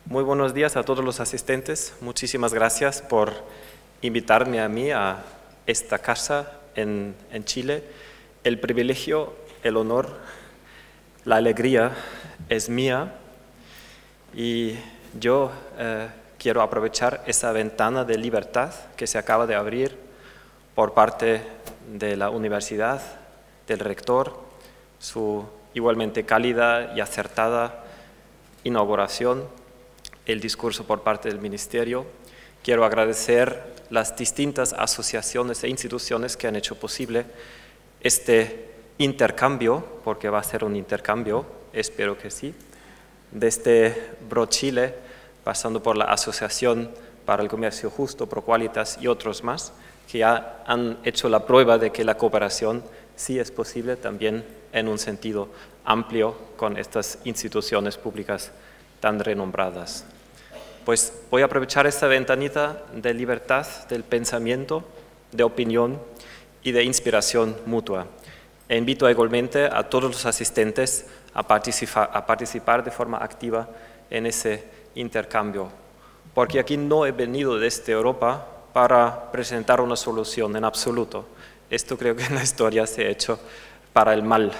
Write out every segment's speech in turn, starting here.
Muy buenos días a todos los asistentes. Muchísimas gracias por invitarme a mí a esta casa en Chile. El privilegio, el honor, la alegría es mía y yo quiero aprovechar esa ventana de libertad que se acaba de abrir por parte de la universidad, del rector, su igualmente cálida y acertada inauguración, el discurso por parte del Ministerio. Quiero agradecer las distintas asociaciones e instituciones que han hecho posible este intercambio, porque va a ser un intercambio, espero que sí, desde ProChile, pasando por la Asociación para el Comercio Justo, ProQualitas y otros más, que ya han hecho la prueba de que la cooperación sí es posible también en un sentido amplio con estas instituciones públicas tan renombradas. Pues voy a aprovechar esta ventanita de libertad del pensamiento, de opinión y de inspiración mutua. E invito igualmente a todos los asistentes a participar de forma activa en ese intercambio, porque aquí no he venido desde Europa para presentar una solución en absoluto. Esto creo que en la historia se ha hecho para el mal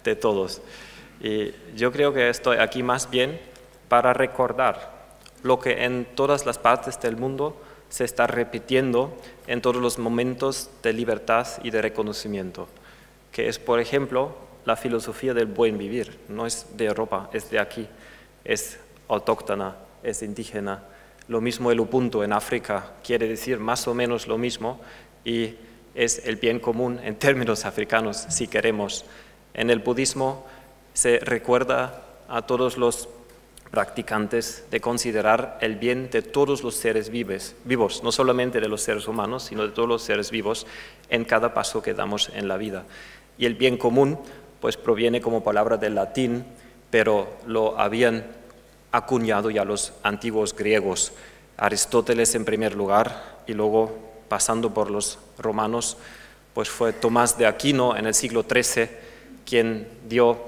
de todos. Y yo creo que estoy aquí más bien para recordar lo que en todas las partes del mundo se está repitiendo en todos los momentos de libertad y de reconocimiento, que es, por ejemplo, la filosofía del buen vivir. No es de Europa, es de aquí, es autóctona, es indígena. Lo mismo el Ubuntu en África quiere decir más o menos lo mismo y es el bien común en términos africanos, si queremos. En el budismo se recuerda a todos los practicantes de considerar el bien de todos los seres vivos, no solamente de los seres humanos, sino de todos los seres vivos en cada paso que damos en la vida. Y el bien común pues proviene como palabra del latín, pero lo habían acuñado ya los antiguos griegos, Aristóteles en primer lugar y luego pasando por los romanos, pues fue Tomás de Aquino en el siglo XIII quien dio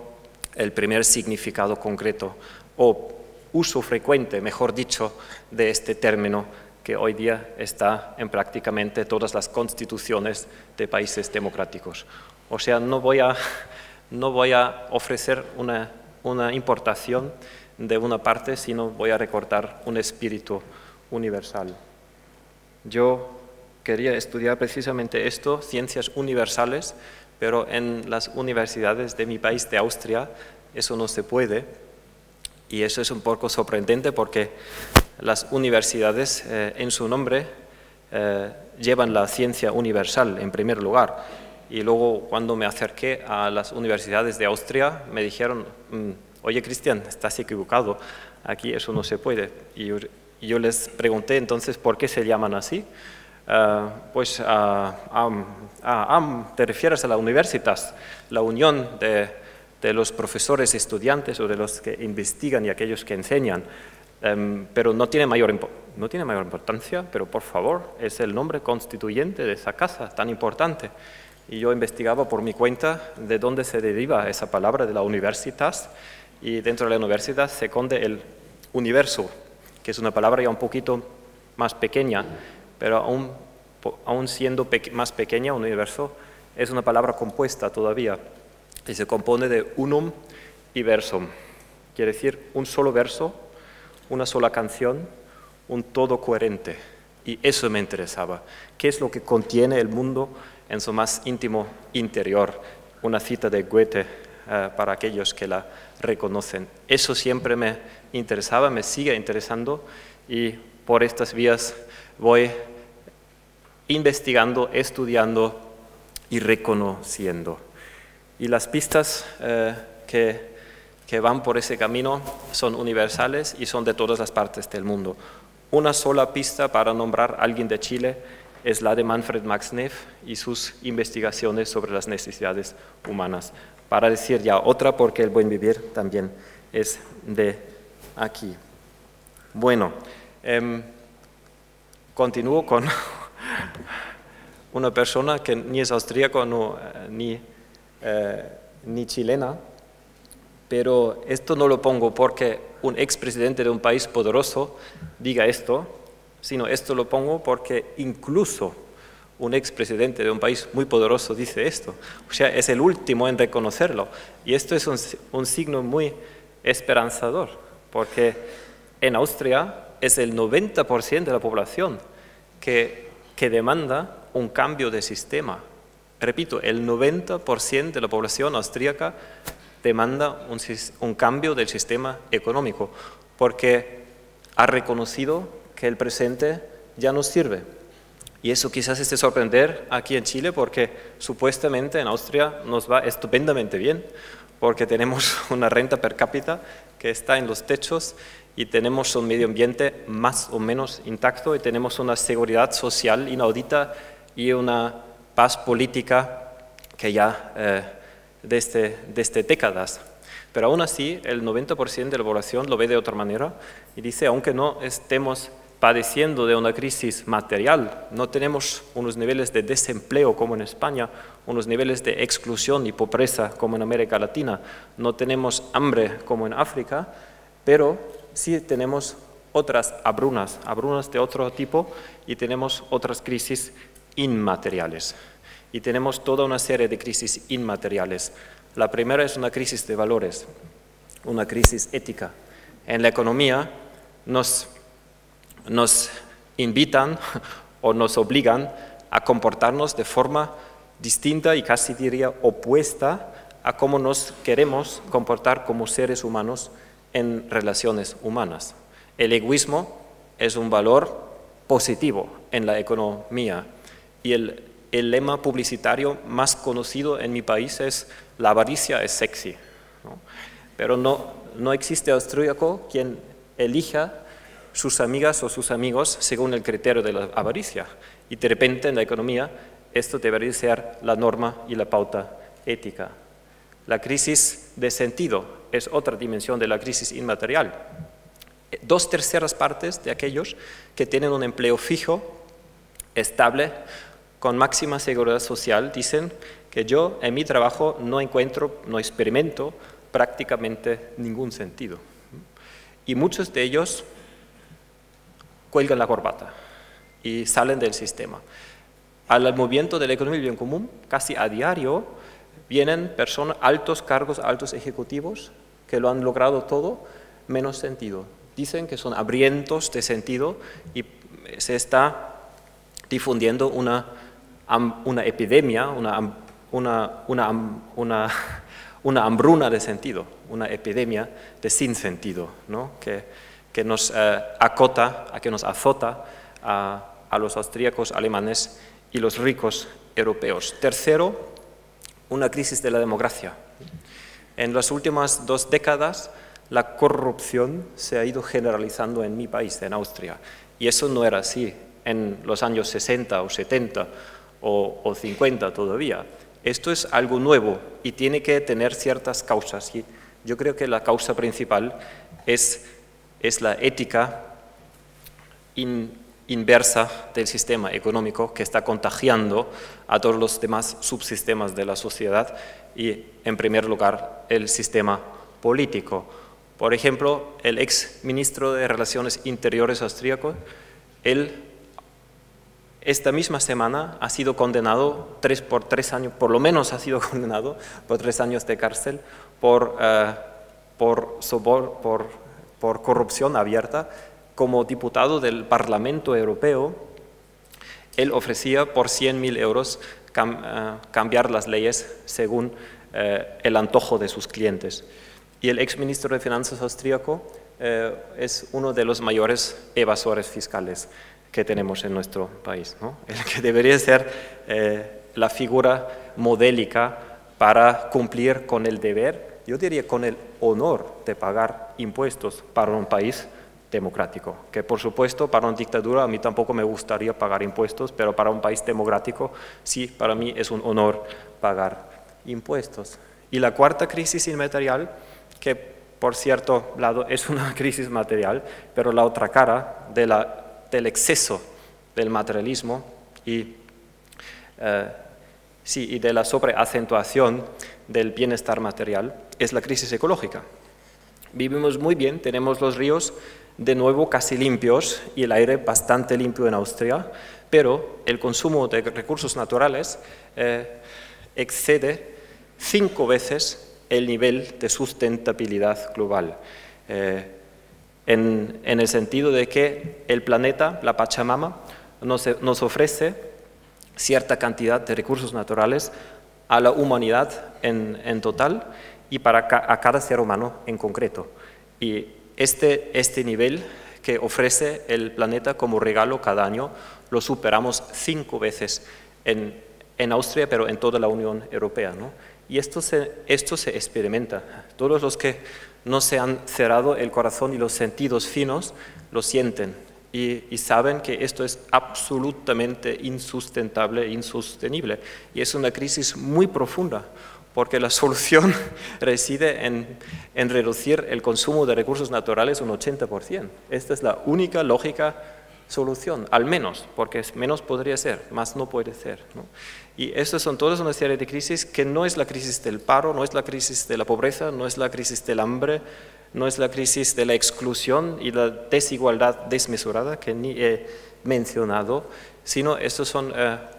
el primer significado concreto o uso frecuente, mejor dicho, de este término que hoy día está en prácticamente todas las constituciones de países democráticos. O sea, no voy a ofrecer una importación de una parte, sino voy a recortar un espíritu universal. Yo quería estudiar precisamente esto, ciencias universales, pero en las universidades de mi país, de Austria, eso no se puede. Y eso es un poco sorprendente porque las universidades en su nombre llevan la ciencia universal en primer lugar. Y luego cuando me acerqué a las universidades de Austria me dijeron, oye Cristian, estás equivocado, aquí eso no se puede. Y yo les pregunté entonces por qué se llaman así. Te refieres a la universitas, la unión de los profesores estudiantes o de los que investigan y aquellos que enseñan, pero no tiene mayor importancia, pero por favor, es el nombre constituyente de esa casa tan importante. Y yo investigaba por mi cuenta de dónde se deriva esa palabra de la universitas, y dentro de la universitas se esconde el universo, que es una palabra ya un poquito más pequeña, pero aún siendo más pequeña, un universo es una palabra compuesta todavía, y se compone de unum y versum, quiere decir un solo verso, una sola canción, un todo coherente. Y eso me interesaba. ¿Qué es lo que contiene el mundo en su más íntimo interior? Una cita de Goethe para aquellos que la reconocen. Eso siempre me interesaba, me sigue interesando, y por estas vías voy investigando, estudiando y reconociendo. Y las pistas que van por ese camino son universales y son de todas las partes del mundo. Una sola pista para nombrar a alguien de Chile es la de Manfred Max Neff y sus investigaciones sobre las necesidades humanas. Para decir ya otra, porque el buen vivir también es de aquí. Bueno, continúo con una persona que ni es austríaco ni chilena, Pero esto no lo pongo porque un expresidente de un país poderoso diga esto, sino esto lo pongo porque incluso un expresidente de un país muy poderoso dice esto. O sea, es el último en reconocerlo. Y esto es un signo muy esperanzador, porque en Austria es el 90% de la población que demanda un cambio de sistema. Repito, el 90% de la población austríaca demanda un cambio del sistema económico, porque ha reconocido que el presente ya no sirve. Y eso quizás esté sorprender aquí en Chile, porque supuestamente en Austria nos va estupendamente bien, porque tenemos una renta per cápita que está en los techos y tenemos un medio ambiente más o menos intacto y tenemos una seguridad social inaudita y una paz política que ya desde décadas. Pero aún así, el 90% de la población lo ve de otra manera y dice, aunque no estemos padeciendo de una crisis material, no tenemos unos niveles de desempleo como en España, unos niveles de exclusión y pobreza como en América Latina, no tenemos hambre como en África, pero sí tenemos otras hambrunas de otro tipo y tenemos otras crisis inmateriales. Y tenemos toda una serie de crisis inmateriales. La primera es una crisis de valores, una crisis ética. En la economía nos invitan o nos obligan a comportarnos de forma distinta y casi diría opuesta a cómo nos queremos comportar como seres humanos en relaciones humanas. El egoísmo es un valor positivo en la economía y el lema publicitario más conocido en mi país es la avaricia es sexy, ¿no? Pero no existe austríaco quien elija sus amigas o sus amigos según el criterio de la avaricia. Y de repente en la economía esto debería ser la norma y la pauta ética. La crisis de sentido es otra dimensión de la crisis inmaterial. 2/3 partes de aquellos que tienen un empleo fijo, estable, con máxima seguridad social, dicen que yo en mi trabajo no experimento prácticamente ningún sentido. Y muchos de ellos cuelgan la corbata y salen del sistema. Al movimiento de la economía del bien común, casi a diario, vienen personas, altos cargos, altos ejecutivos, que lo han logrado todo menos sentido. Dicen que son hambrientos de sentido y se está difundiendo una epidemia, una hambruna de sentido, una epidemia de sinsentido, ¿no? que nos acota, que nos azota a los austríacos, alemanes y los ricos europeos. Tercero, una crisis de la democracia. En las últimas 2 décadas, la corrupción se ha ido generalizando en mi país, en Austria, y eso no era así en los años 60 o 70 o 50 todavía. Esto es algo nuevo y tiene que tener ciertas causas. Y yo creo que la causa principal es la ética inversa del sistema económico que está contagiando a todos los demás subsistemas de la sociedad y, en primer lugar, el sistema político. Por ejemplo, el ex ministro de Relaciones Interiores austríaco, esta misma semana ha sido condenado por 3 años, por lo menos ha sido condenado por 3 años de cárcel por corrupción abierta. Como diputado del Parlamento Europeo, él ofrecía por 100.000 euros cambiar las leyes según el antojo de sus clientes. Y el exministro de Finanzas austríaco es uno de los mayores evasores fiscales que tenemos en nuestro país, ¿no? El que debería ser la figura modélica para cumplir con el deber, yo diría con el honor de pagar impuestos para un país democrático, que por supuesto para una dictadura a mí tampoco me gustaría pagar impuestos, pero para un país democrático sí, para mí es un honor pagar impuestos. Y la cuarta crisis inmaterial, que por cierto lado es una crisis material, pero la otra cara del exceso del materialismo y Sí, y de la sobreacentuación del bienestar material es la crisis ecológica. Vivimos muy bien, tenemos los ríos de nuevo casi limpios y el aire bastante limpio en Austria, pero el consumo de recursos naturales excede 5 veces el nivel de sustentabilidad global, en el sentido de que el planeta, la Pachamama, nos ofrece cierta cantidad de recursos naturales a la humanidad en total y a cada ser humano en concreto. Y este nivel que ofrece el planeta como regalo cada año lo superamos 5 veces en Austria, pero en toda la Unión Europea, ¿no? Y esto se experimenta. Todos los que no se han cerrado el corazón y los sentidos finos lo sienten y saben que esto es absolutamente insustentable, insostenible. Y es una crisis muy profunda, porque la solución reside en reducir el consumo de recursos naturales un 80%. Esta es la única lógica solución, al menos, porque menos podría ser, más no puede ser, ¿no? Y estas son todas una serie de crisis que no es la crisis del paro, no es la crisis de la pobreza, no es la crisis del hambre, no es la crisis de la exclusión y la desigualdad desmesurada que ni he mencionado, sino estos son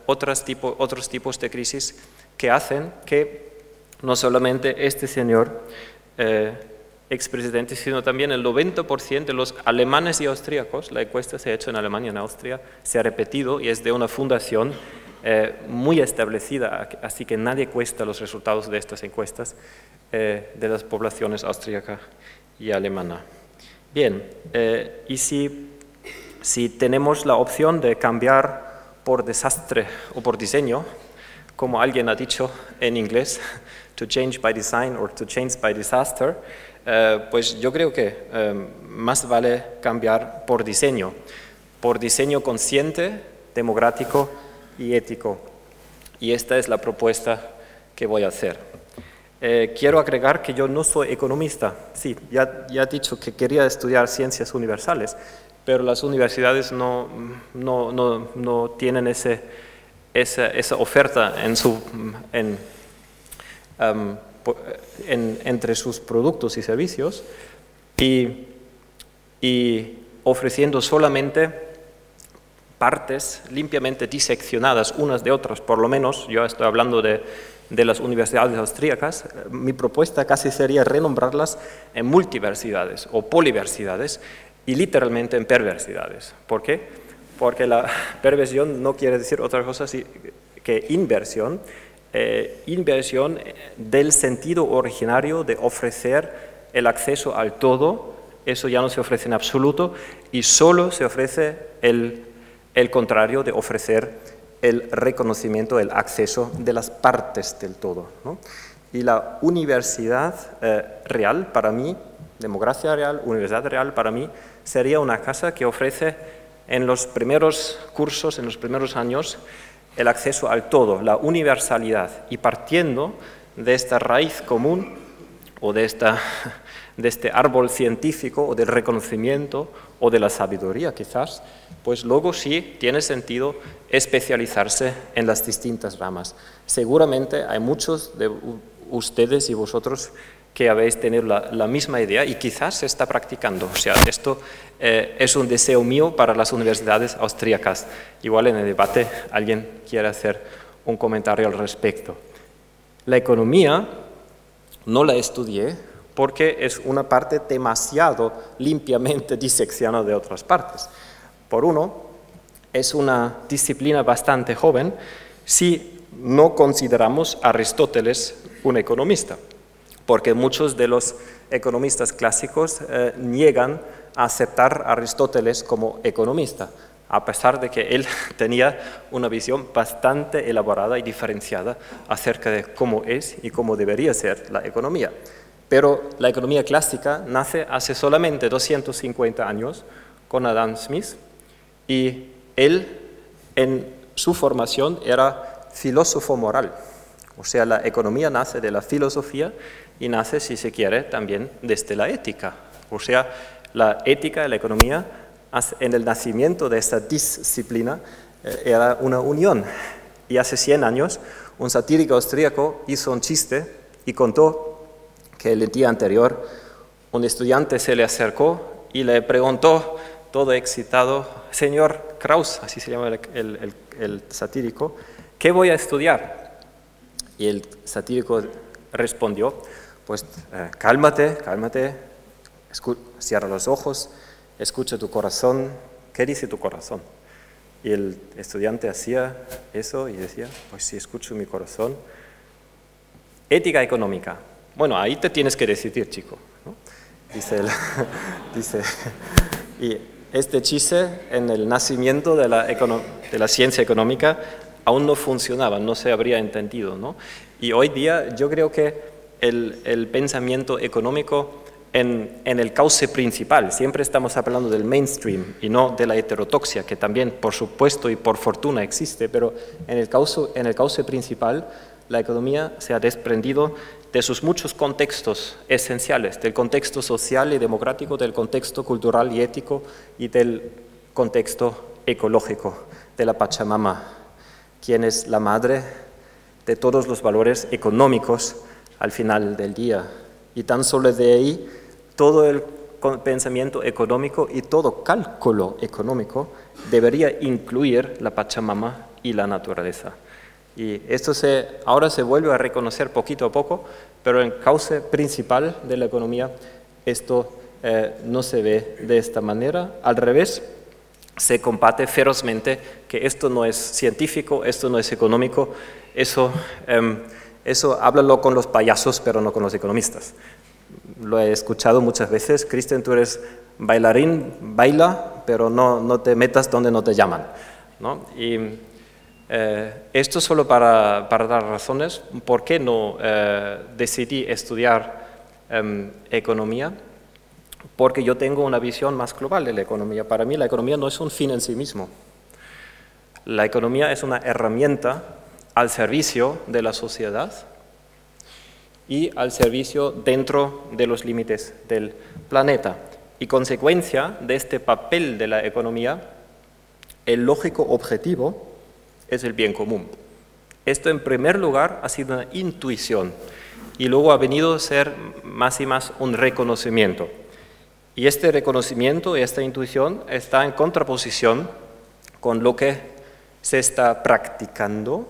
otros tipos de crisis que hacen que no solamente este señor expresidente, sino también el 90% de los alemanes y austríacos, la encuesta se ha hecho en Alemania y en Austria, se ha repetido y es de una fundación muy establecida, así que nadie cuesta los resultados de estas encuestas de las poblaciones austríaca y alemana. Bien, y si tenemos la opción de cambiar por desastre o por diseño, como alguien ha dicho en inglés, to change by design or to change by disaster, pues yo creo que más vale cambiar por diseño consciente, democrático y ético. Y esta es la propuesta que voy a hacer. Quiero agregar que yo no soy economista. Sí, ya he dicho que quería estudiar ciencias universales, pero las universidades no tienen esa oferta entre sus productos y servicios, y ofreciendo solamente partes limpiamente diseccionadas unas de otras, por lo menos yo estoy hablando de las universidades austríacas. Mi propuesta casi sería renombrarlas en multiversidades o poliversidades y literalmente en perversidades. ¿Por qué? Porque la perversión no quiere decir otra cosa que inversión, inversión del sentido originario de ofrecer el acceso al todo. Eso ya no se ofrece en absoluto y solo se ofrece el contrario de ofrecer el reconocimiento, el acceso de las partes del todo, ¿no? Y la universidad real para mí, democracia real, universidad real para mí, sería una casa que ofrece en los primeros cursos, en los primeros años, el acceso al todo, la universalidad, y partiendo de esta raíz común o de este árbol científico o del reconocimiento o de la sabiduría quizás, pues luego sí tiene sentido especializarse en las distintas ramas. Seguramente hay muchos de ustedes y vosotros que habéis tenido la misma idea y quizás se está practicando. O sea, esto es un deseo mío para las universidades austríacas. Igual en el debate alguien quiere hacer un comentario al respecto. La economía no la estudié porque es una parte demasiado limpiamente diseccionada de otras partes. Por uno, es una disciplina bastante joven si no consideramos a Aristóteles un economista, porque muchos de los economistas clásicos niegan a aceptar a Aristóteles como economista, a pesar de que él tenía una visión bastante elaborada y diferenciada acerca de cómo es y cómo debería ser la economía. Pero la economía clásica nace hace solamente 250 años con Adam Smith, y él en su formación era filósofo moral. O sea, la economía nace de la filosofía y nace, si se quiere, también desde la ética. O sea, la ética y la economía, en el nacimiento de esta disciplina, era una unión. Y hace 100 años Un satírico austríaco hizo un chiste y contó que el día anterior un estudiante se le acercó y le preguntó, todo excitado, señor Kraus, así se llama el satírico, ¿qué voy a estudiar? Y el satírico respondió, pues cálmate, cierra los ojos, escucha tu corazón, ¿qué dice tu corazón? Y el estudiante hacía eso y decía, pues si escucho mi corazón, ética económica. Bueno, ahí te tienes que decidir, chico, ¿no? Dice, y este chiste en el nacimiento de la ciencia económica aún no funcionaba, no se habría entendido, ¿no? Y hoy día yo creo que el pensamiento económico en el cauce principal, siempre estamos hablando del mainstream y no de la heterodoxia, que también por supuesto y por fortuna existe, pero en el cauce principal la economía se ha desprendido de sus muchos contextos esenciales, del contexto social y democrático, del contexto cultural y ético y del contexto ecológico, de la Pachamama, quien es la madre de todos los valores económicos al final del día. Y tan solo de ahí, todo el pensamiento económico y todo cálculo económico debería incluir la Pachamama y la naturaleza. Y esto ahora se vuelve a reconocer poquito a poco, pero en el cauce principal de la economía esto no se ve de esta manera. Al revés, se combate ferozmente que esto no es científico, esto no es económico, eso háblalo con los payasos, pero no con los economistas. Lo he escuchado muchas veces, Cristian, tú eres bailarín, baila, pero no te metas donde no te llaman, ¿no? Y esto solo para dar razones, ¿por qué no decidí estudiar economía? Porque yo tengo una visión más global de la economía. Para mí la economía no es un fin en sí mismo. La economía es una herramienta al servicio de la sociedad y al servicio dentro de los límites del planeta. Y consecuencia de este papel de la economía, el lógico objetivo es el bien común. Esto en primer lugar ha sido una intuición y luego ha venido a ser más y más un reconocimiento. Y este reconocimiento y esta intuición está en contraposición con lo que se está practicando.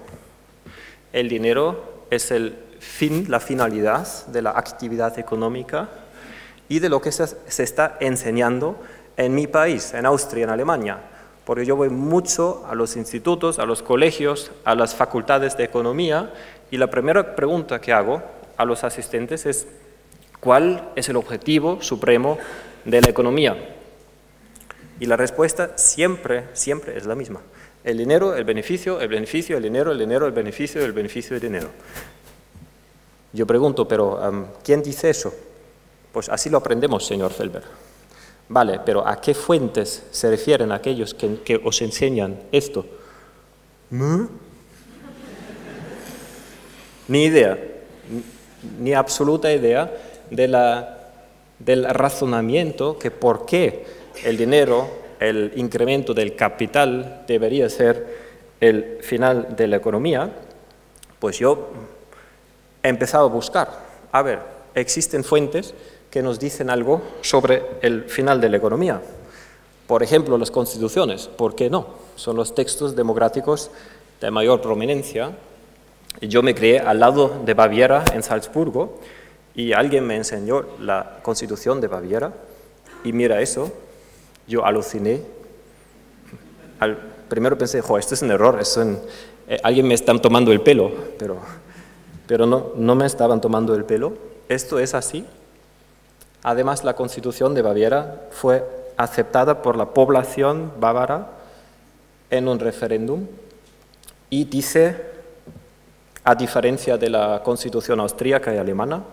El dinero es el fin, la finalidad de la actividad económica y de lo que se está enseñando en mi país, en Austria, en Alemania. Porque yo voy mucho a los institutos, a los colegios, a las facultades de economía y la primera pregunta que hago a los asistentes es ¿cuál es el objetivo supremo de la economía? Y la respuesta siempre es la misma. El dinero, el beneficio, el dinero, el beneficio, el dinero. Yo pregunto, pero ¿quién dice eso? Pues así lo aprendemos, señor Felber. Vale, pero ¿a qué fuentes se refieren aquellos que os enseñan esto? Ni idea, ni absoluta idea del razonamiento que por qué el dinero, el incremento del capital debería ser el final de la economía. Pues yo he empezado a buscar, a ver, existen fuentes que nos dicen algo sobre el final de la economía. Por ejemplo, las constituciones, ¿por qué no? Son los textos democráticos de mayor prominencia. Yo me crié al lado de Baviera, en Salzburgo, y alguien me enseñó la Constitución de Baviera, y mira eso, yo aluciné. Primero pensé, esto es un error, alguien me está tomando el pelo, pero no me estaban tomando el pelo, esto es así. Además, la Constitución de Baviera fue aceptada por la población bávara en un referéndum y dice, a diferencia de la Constitución austríaca y alemana,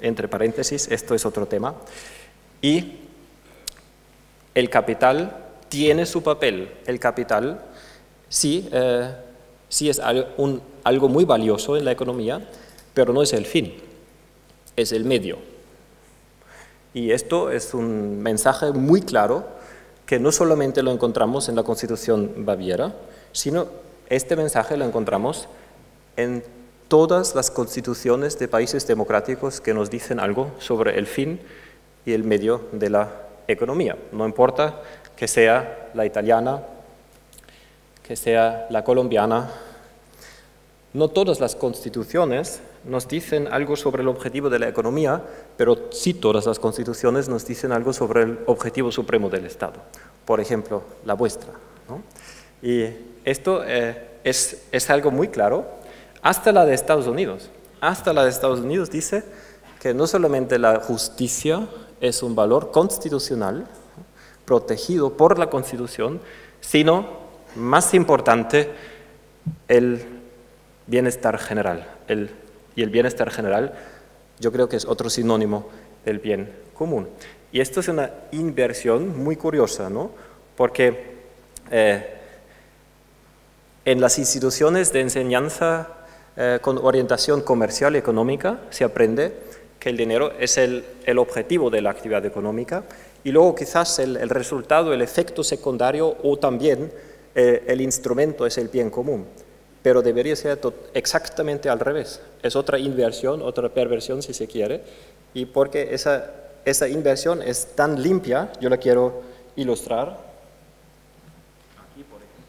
entre paréntesis, esto es otro tema, y el capital tiene su papel. El capital sí es algo muy valioso en la economía, pero no es el fin, es el medio. Y esto es un mensaje muy claro que no solamente lo encontramos en la Constitución Baviera, sino este mensaje lo encontramos en todas las constituciones de países democráticos que nos dicen algo sobre el fin y el medio de la economía. No importa que sea la italiana, que sea la colombiana. No todas las constituciones nos dicen algo sobre el objetivo de la economía, pero sí todas las constituciones nos dicen algo sobre el objetivo supremo del Estado. Por ejemplo, la vuestra, ¿no? Y esto es algo muy claro, hasta la de Estados Unidos. Hasta la de Estados Unidos dice que no solamente la justicia es un valor constitucional, protegido por la Constitución, sino, más importante, el bienestar general. Y el bienestar general yo creo que es otro sinónimo del bien común. Y esto es una inversión muy curiosa, ¿no? Porque en las instituciones de enseñanza con orientación comercial y económica se aprende que el dinero es el objetivo de la actividad económica y luego quizás el resultado, el efecto secundario o también el instrumento es el bien común. Pero debería ser exactamente al revés. Es otra inversión, otra perversión si se quiere, y porque esa inversión es tan limpia, yo la quiero ilustrar. Aquí, por ejemplo.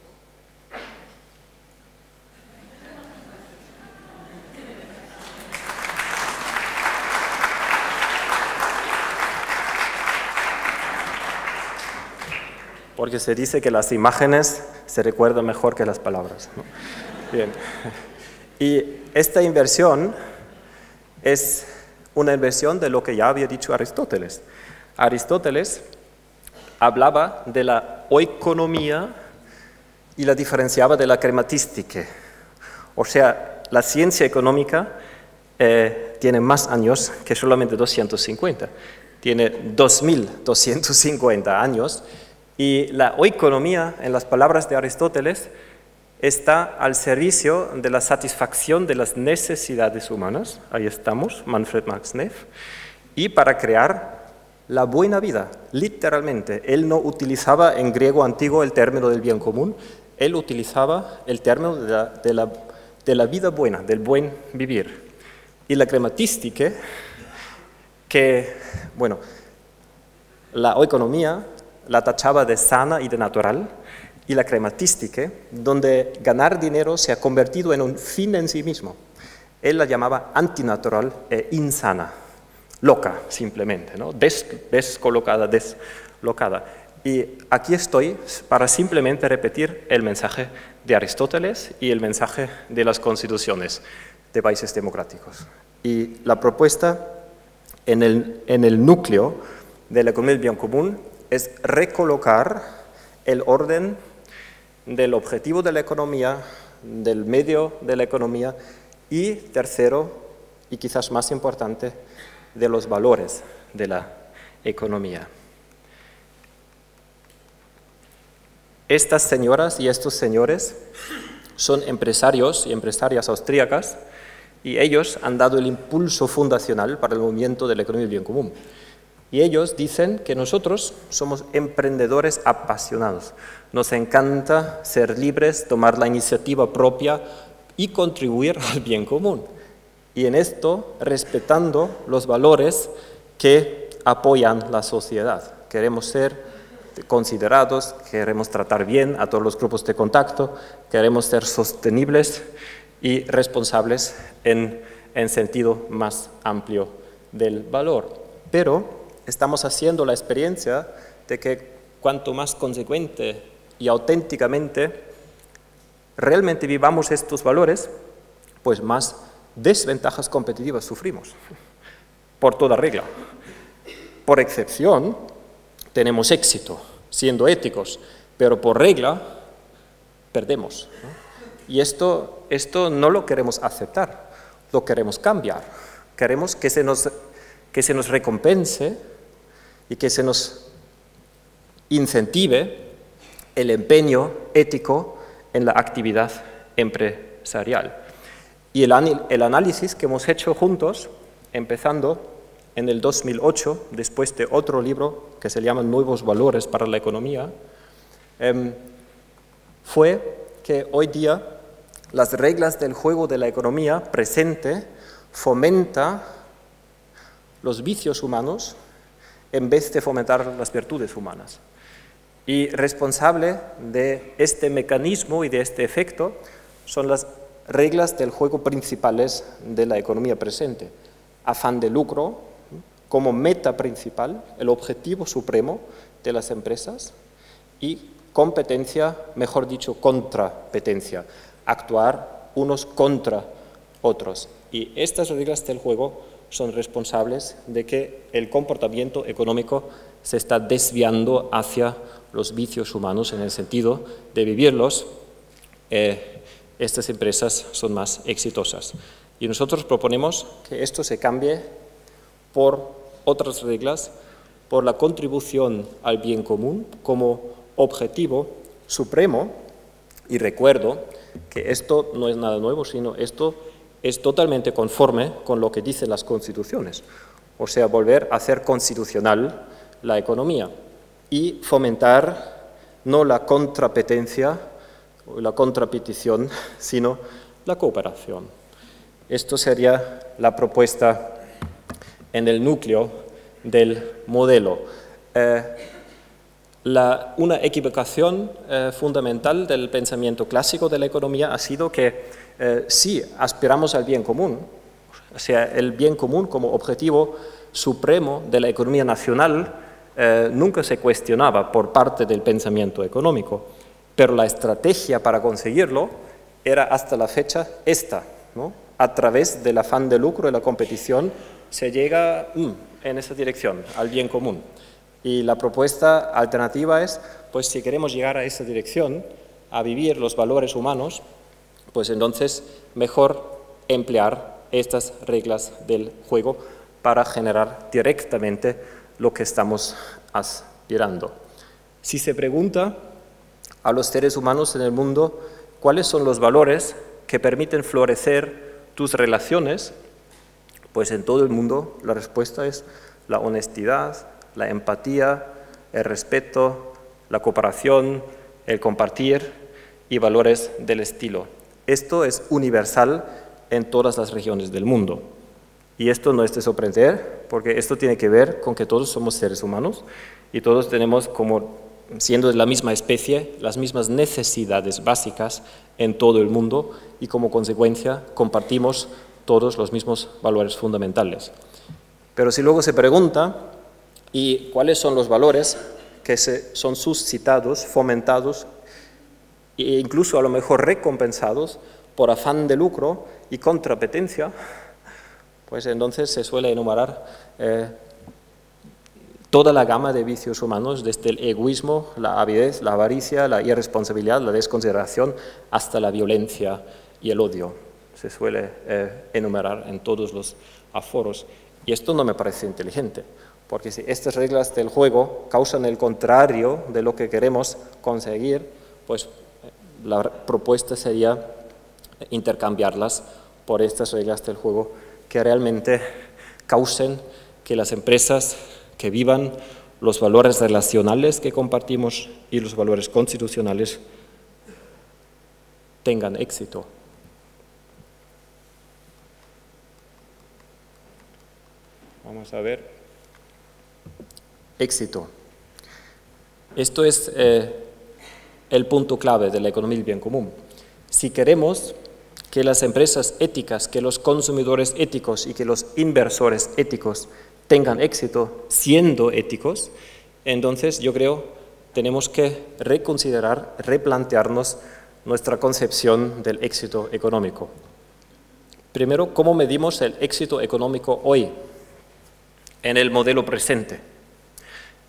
Porque se dice que las imágenes se recuerdan mejor que las palabras, ¿no? Bien. Y esta inversión es una inversión de lo que ya había dicho Aristóteles. Aristóteles hablaba de la oikonomía y la diferenciaba de la crematística. O sea, la ciencia económica tiene más años que solamente 250. Tiene 2250 años. Y la oikonomía, en las palabras de Aristóteles, está al servicio de la satisfacción de las necesidades humanas, ahí estamos, Manfred Max Neff, y para crear la buena vida, literalmente. Él no utilizaba en griego antiguo el término del bien común, él utilizaba el término de la vida buena, del buen vivir. Y la crematística, que, bueno, la oikonomía la tachaba de sana y de natural, y la crematística, donde ganar dinero se ha convertido en un fin en sí mismo. Él la llamaba antinatural e insana, loca simplemente, ¿no? Descolocada, deslocada. Y aquí estoy para simplemente repetir el mensaje de Aristóteles y el mensaje de las constituciones de países democráticos. Y la propuesta en el núcleo de la economía del bien común es recolocar el orden del objetivo de la economía, del medio de la economía y, tercero, y quizás más importante, de los valores de la economía. Estas señoras y estos señores son empresarios y empresarias austríacas y ellos han dado el impulso fundacional para el movimiento de la economía del bien común. Y ellos dicen que nosotros somos emprendedores apasionados. Nos encanta ser libres, tomar la iniciativa propia y contribuir al bien común. Y en esto, respetando los valores que apoyan la sociedad. Queremos ser considerados, queremos tratar bien a todos los grupos de contacto, queremos ser sostenibles y responsables en sentido más amplio del valor. Pero estamos haciendo la experiencia de que cuanto más consecuente y auténticamente realmente vivamos estos valores, pues más desventajas competitivas sufrimos, por toda regla. Por excepción, tenemos éxito siendo éticos, pero por regla perdemos, ¿no? Y esto no lo queremos aceptar, lo queremos cambiar. Queremos que se nos recompense y que se nos incentive el empeño ético en la actividad empresarial. Y el análisis que hemos hecho juntos, empezando en el 2008, después de otro libro que se llama Nuevos Valores para la Economía, fue que hoy día las reglas del juego de la economía presente fomenta los vicios humanos en vez de fomentar las virtudes humanas. Y responsable de este mecanismo y de este efecto son las reglas del juego principales de la economía presente. Afán de lucro como meta principal, el objetivo supremo de las empresas, y competencia, mejor dicho, contrapetencia, actuar unos contra otros. Y estas reglas del juego son responsables de que el comportamiento económico se está desviando hacia los vicios humanos en el sentido de vivirlos. Estas empresas son más exitosas. Y nosotros proponemos que esto se cambie por otras reglas, por la contribución al bien común como objetivo supremo. Y recuerdo que esto no es nada nuevo, sino esto es totalmente conforme con lo que dicen las constituciones, o sea, volver a hacer constitucional la economía y fomentar no la contrapetencia o la contrapetición, sino la cooperación. Esto sería la propuesta en el núcleo del modelo. Una equivocación fundamental del pensamiento clásico de la economía ha sido que si aspiramos al bien común, o sea, el bien común como objetivo supremo de la economía nacional, nunca se cuestionaba por parte del pensamiento económico, pero la estrategia para conseguirlo era hasta la fecha esta, ¿no? A través del afán de lucro y la competición se llega en esa dirección, al bien común. Y la propuesta alternativa es, pues si queremos llegar a esa dirección, a vivir los valores humanos, pues entonces mejor emplear estas reglas del juego para generar directamente lo que estamos aspirando. Si se pregunta a los seres humanos en el mundo cuáles son los valores que permiten florecer tus relaciones, pues en todo el mundo la respuesta es la honestidad, la empatía, el respeto, la cooperación, el compartir y valores del estilo. Esto es universal en todas las regiones del mundo. Y esto no es de sorprender, porque esto tiene que ver con que todos somos seres humanos y todos tenemos, como siendo de la misma especie, las mismas necesidades básicas en todo el mundo y como consecuencia compartimos todos los mismos valores fundamentales. Pero si luego se pregunta, ¿y cuáles son los valores que son suscitados, fomentados e incluso a lo mejor recompensados por afán de lucro y contrapetencia? Pues entonces se suele enumerar toda la gama de vicios humanos, desde el egoísmo, la avidez, la avaricia, la irresponsabilidad, la desconsideración, hasta la violencia y el odio. Se suele enumerar en todos los aforos. Y esto no me parece inteligente, porque si estas reglas del juego causan el contrario de lo que queremos conseguir, pues la propuesta sería intercambiarlas por estas reglas del juego que realmente causen que las empresas que vivan los valores relacionales que compartimos y los valores constitucionales tengan éxito. Vamos a ver. Éxito. Esto es el punto clave de la economía del bien común. Si queremos que las empresas éticas, que los consumidores éticos y que los inversores éticos tengan éxito siendo éticos, entonces yo creo tenemos que reconsiderar, replantearnos nuestra concepción del éxito económico. Primero, ¿cómo medimos el éxito económico hoy en el modelo presente,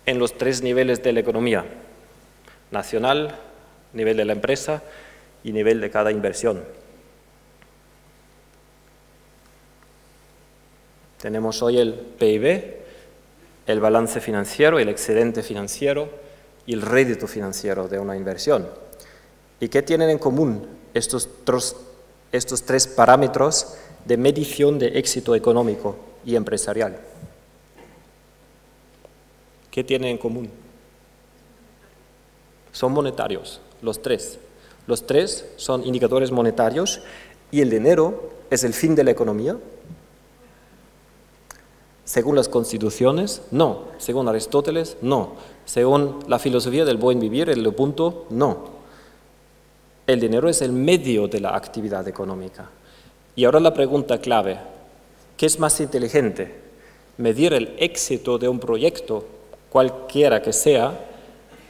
en los tres niveles de la economía: nacional, nivel de la empresa y nivel de cada inversión? Tenemos hoy el PIB, el balance financiero, el excedente financiero y el rédito financiero de una inversión. ¿Y qué tienen en común estos tres parámetros de medición de éxito económico y empresarial? ¿Qué tienen en común? Son monetarios, los tres. Los tres son indicadores monetarios y el dinero es el fin de la economía. Según las constituciones, no. Según Aristóteles, no. Según la filosofía del buen vivir, el punto, no. El dinero es el medio de la actividad económica. Y ahora la pregunta clave, ¿qué es más inteligente? ¿Medir el éxito de un proyecto, cualquiera que sea,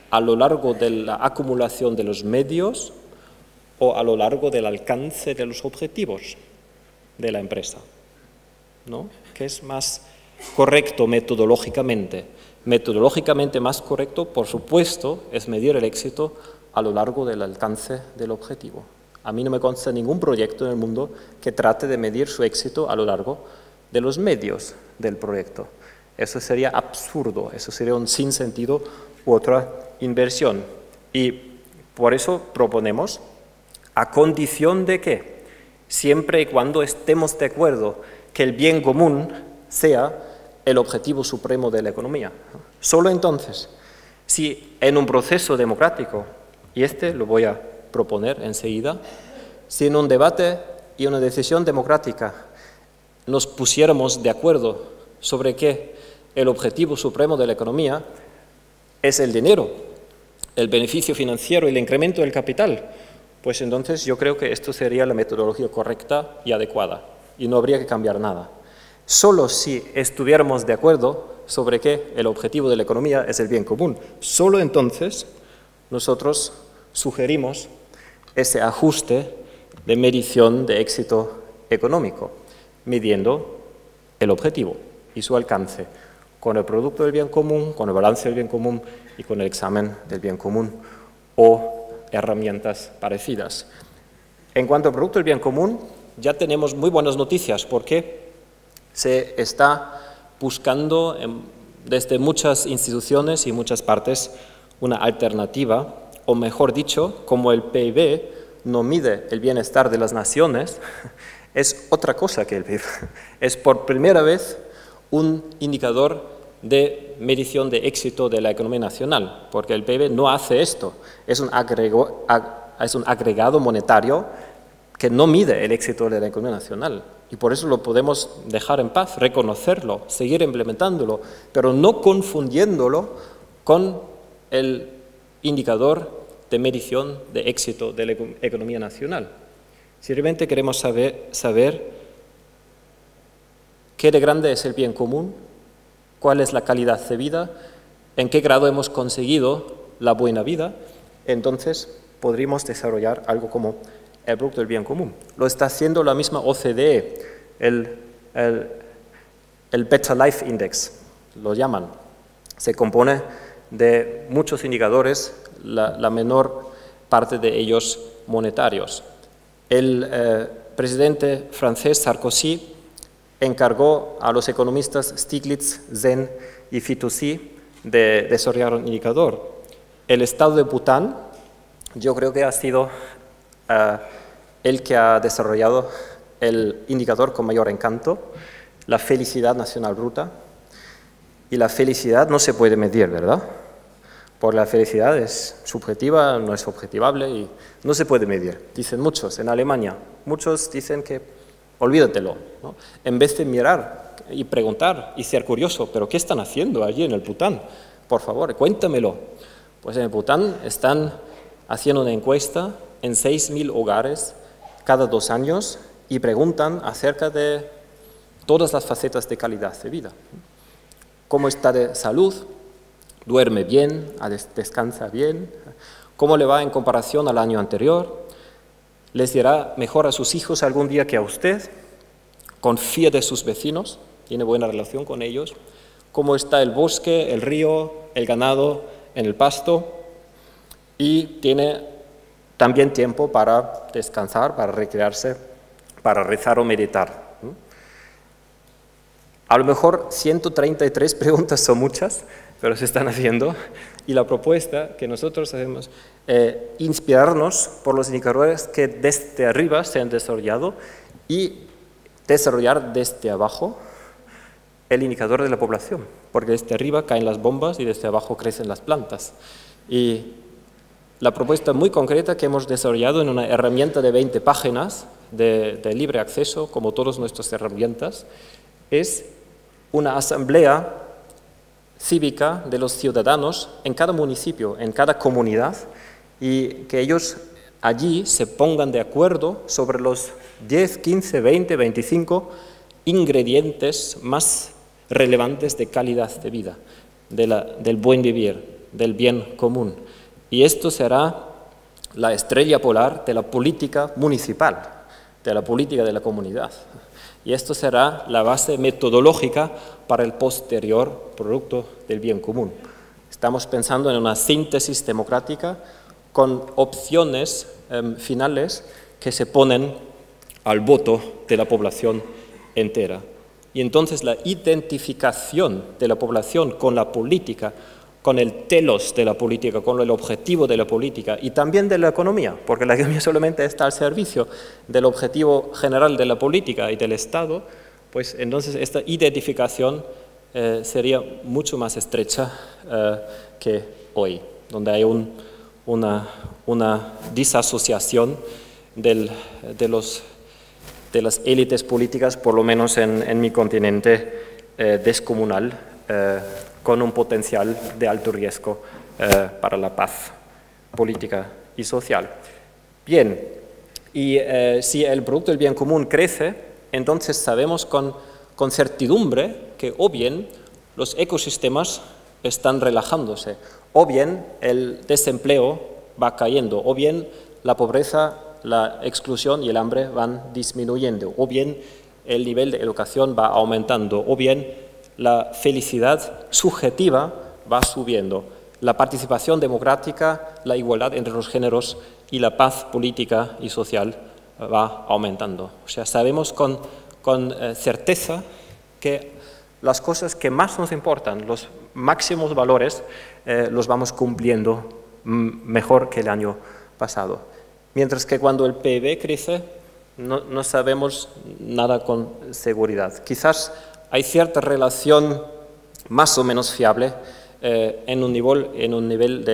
a lo largo de la acumulación de los medios o a lo largo del alcance de los objetivos de la empresa? ¿No? ¿Qué es más correcto metodológicamente? Metodológicamente más correcto, por supuesto, es medir el éxito a lo largo del alcance del objetivo. A mí no me consta ningún proyecto en el mundo que trate de medir su éxito a lo largo de los medios del proyecto. Eso sería absurdo, eso sería un sinsentido u otra inversión. Y por eso proponemos, a condición de que, siempre y cuando estemos de acuerdo que el bien común sea el objetivo supremo de la economía. Solo entonces, si en un proceso democrático, y lo voy a proponer enseguida, si en un debate y una decisión democrática nos pusiéramos de acuerdo sobre que el objetivo supremo de la economía es el dinero, el beneficio financiero y el incremento del capital, pues entonces yo creo que esto sería la metodología correcta y adecuada y no habría que cambiar nada. Solo si estuviéramos de acuerdo sobre que el objetivo de la economía es el bien común, solo entonces nosotros sugerimos ese ajuste de medición de éxito económico, midiendo el objetivo y su alcance con el producto del bien común, con el balance del bien común y con el examen del bien común o herramientas parecidas. En cuanto al producto del bien común, ya tenemos muy buenas noticias porque se está buscando desde muchas instituciones y muchas partes una alternativa, o mejor dicho, como el PIB no mide el bienestar de las naciones, es otra cosa que el PIB. Es por primera vez un indicador de medición de éxito de la economía nacional, porque el PIB no hace esto, es un agregado monetario que no mide el éxito de la economía nacional. Y por eso lo podemos dejar en paz, reconocerlo, seguir implementándolo, pero no confundiéndolo con el indicador de medición de éxito de la economía nacional. Si realmente queremos saber qué de grande es el bien común, cuál es la calidad de vida, en qué grado hemos conseguido la buena vida, entonces podríamos desarrollar algo como el producto del bien común. Lo está haciendo la misma OCDE, el Better Life Index, lo llaman. Se compone de muchos indicadores, la menor parte de ellos monetarios. El presidente francés Sarkozy encargó a los economistas Stiglitz, Zen y Fitoussi de desarrollar un indicador. El Estado de Bután, yo creo que ha sido el que ha desarrollado el indicador con mayor encanto, la felicidad nacional bruta. Y la felicidad no se puede medir, ¿verdad? Porque la felicidad es subjetiva, no es objetivable y no se puede medir. Dicen muchos, en Alemania, muchos dicen que olvídatelo, ¿no? En vez de mirar y preguntar y ser curioso, ¿pero qué están haciendo allí en el Bután? Por favor, cuéntamelo. Pues en el Bután están haciendo una encuesta en 6.000 hogares cada 2 años y preguntan acerca de todas las facetas de calidad de vida. ¿Cómo está de salud? ¿Duerme bien? ¿Descansa bien? ¿Cómo le va en comparación al año anterior? ¿Les irá mejor a sus hijos algún día que a usted? ¿Confía de sus vecinos? ¿Tiene buena relación con ellos? ¿Cómo está el bosque, el río, el ganado en el pasto? Y tiene también tiempo para descansar, para recrearse, para rezar o meditar. A lo mejor 133 preguntas son muchas, pero se están haciendo. Y la propuesta que nosotros hacemos es inspirarnos por los indicadores que desde arriba se han desarrollado y desarrollar desde abajo el indicador de la población, porque desde arriba caen las bombas y desde abajo crecen las plantas. Y la propuesta muy concreta que hemos desarrollado en una herramienta de 20 páginas de libre acceso, como todas nuestras herramientas, es una asamblea cívica de los ciudadanos en cada municipio, en cada comunidad, y que ellos allí se pongan de acuerdo sobre los 10, 15, 20, 25 ingredientes más relevantes de calidad de vida, del buen vivir, del bien común. Y esto será la estrella polar de la política municipal, de la política de la comunidad. Y esto será la base metodológica para el posterior producto del bien común. Estamos pensando en una síntesis democrática con opciones finales que se ponen al voto de la población entera. Y entonces la identificación de la población con la política, con el telos de la política, con el objetivo de la política y también de la economía, porque la economía solamente está al servicio del objetivo general de la política y del Estado, pues entonces esta identificación sería mucho más estrecha que hoy, donde hay una disasociación de las élites políticas, por lo menos en mi continente descomunal, con un potencial de alto riesgo para la paz política y social. Bien, y si el producto del bien común crece, entonces sabemos con certidumbre que o bien los ecosistemas están relajándose, o bien el desempleo va cayendo, o bien la pobreza, la exclusión y el hambre van disminuyendo, o bien el nivel de educación va aumentando, o bien la felicidad subjetiva va subiendo, la participación democrática, la igualdad entre los géneros y la paz política y social va aumentando. O sea, sabemos con certeza que las cosas que más nos importan, los máximos valores, los vamos cumpliendo mejor que el año pasado. Mientras que cuando el PIB crece, no sabemos nada con seguridad. Quizás hay cierta relación más o menos fiable en un nivel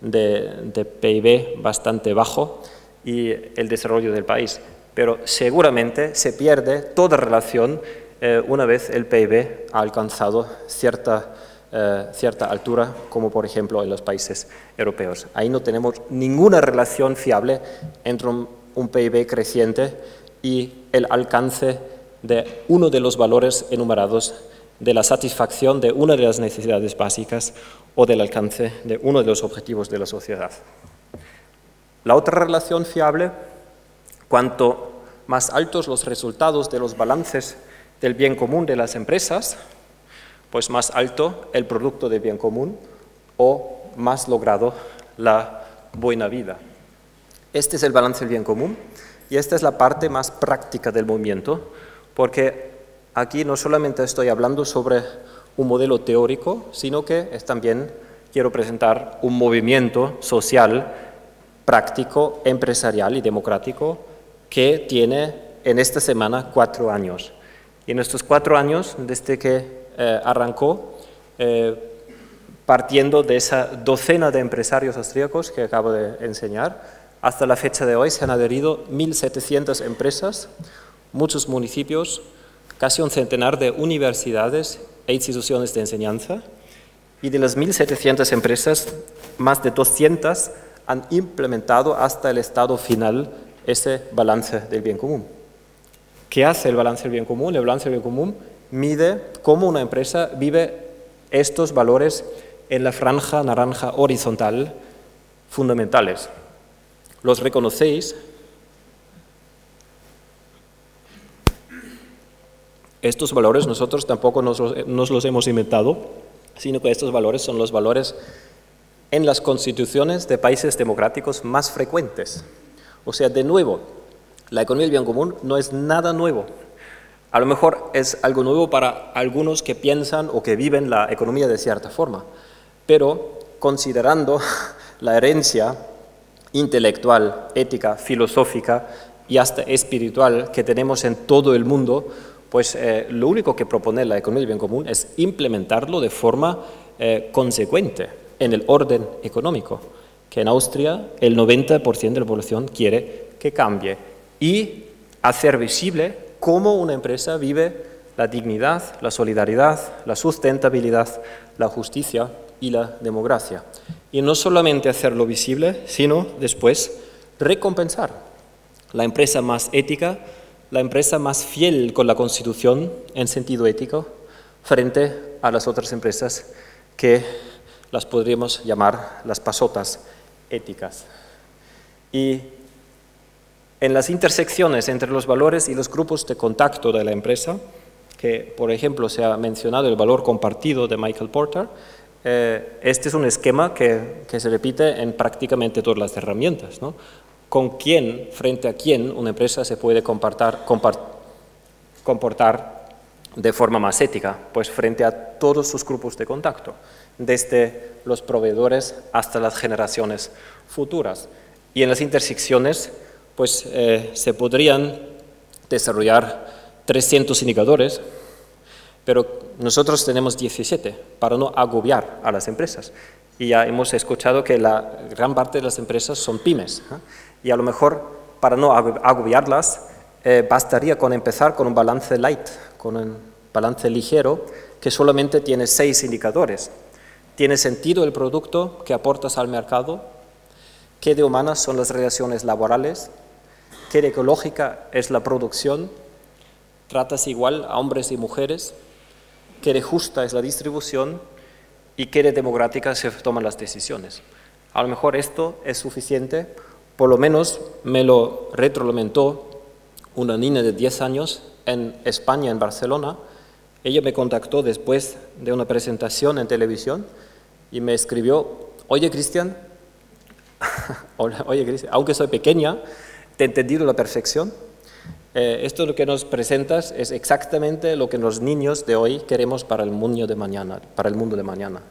de PIB bastante bajo y el desarrollo del país, pero seguramente se pierde toda relación una vez el PIB ha alcanzado cierta altura, como por ejemplo en los países europeos. Ahí no tenemos ninguna relación fiable entre un PIB creciente y el alcance de uno de los valores enumerados, de la satisfacción de una de las necesidades básicas o del alcance de uno de los objetivos de la sociedad. La otra relación fiable, cuanto más altos los resultados de los balances del bien común de las empresas, pues más alto el producto del bien común o más logrado la buena vida. Este es el balance del bien común y esta es la parte más práctica del movimiento, porque aquí no solamente estoy hablando sobre un modelo teórico, sino que también quiero presentar un movimiento social, práctico, empresarial y democrático que tiene en esta semana 4 años. Y en estos 4 años, desde que arrancó, partiendo de esa docena de empresarios austríacos que acabo de enseñar, hasta la fecha de hoy se han adherido 1.700 empresas, muchos municipios, casi un centenar de universidades e instituciones de enseñanza, y de las 1.700 empresas, más de 200 han implementado hasta el estado final ese balance del bien común. ¿Qué hace el balance del bien común? El balance del bien común mide cómo una empresa vive estos valores en la franja naranja horizontal fundamentales. ¿Los reconocéis? Estos valores nosotros tampoco nos los hemos inventado, sino que estos valores son los valores en las constituciones de países democráticos más frecuentes. O sea, de nuevo, la economía del bien común no es nada nuevo. A lo mejor es algo nuevo para algunos que piensan o que viven la economía de cierta forma, pero considerando la herencia intelectual, ética, filosófica y hasta espiritual que tenemos en todo el mundo, pues lo único que propone la economía del bien común es implementarlo de forma consecuente en el orden económico, que en Austria el 90% de la población quiere que cambie, y hacer visible cómo una empresa vive la dignidad, la solidaridad, la sustentabilidad, la justicia y la democracia. Y no solamente hacerlo visible, sino después recompensar la empresa más ética, la empresa más fiel con la Constitución en sentido ético, frente a las otras empresas que las podríamos llamar las pasotas éticas. Y en las intersecciones entre los valores y los grupos de contacto de la empresa, que por ejemplo se ha mencionado el valor compartido de Michael Porter, este es un esquema que se repite en prácticamente todas las herramientas, ¿no? ¿Con quién, frente a quién, una empresa se puede comportar de forma más ética? Pues frente a todos sus grupos de contacto, desde los proveedores hasta las generaciones futuras. Y en las intersecciones, pues se podrían desarrollar 300 indicadores, pero nosotros tenemos 17 para no agobiar a las empresas. Y ya hemos escuchado que la gran parte de las empresas son pymes, ¿eh? Y a lo mejor, para no agobiarlas, bastaría con empezar con un balance light, con un balance ligero, que solamente tiene 6 indicadores. ¿Tiene sentido el producto que aportas al mercado? ¿Qué de humanas son las relaciones laborales? ¿Qué de ecológica es la producción? ¿Tratas igual a hombres y mujeres? ¿Qué de justa es la distribución? ¿Y qué de democrática se toman las decisiones? A lo mejor esto es suficiente. Por lo menos me lo retroalimentó una niña de 10 años en España, en Barcelona. Ella me contactó después de una presentación en televisión y me escribió: oye Cristian, aunque soy pequeña, te he entendido a la perfección. Esto lo que nos presentas es exactamente lo que los niños de hoy queremos para el mundo de mañana.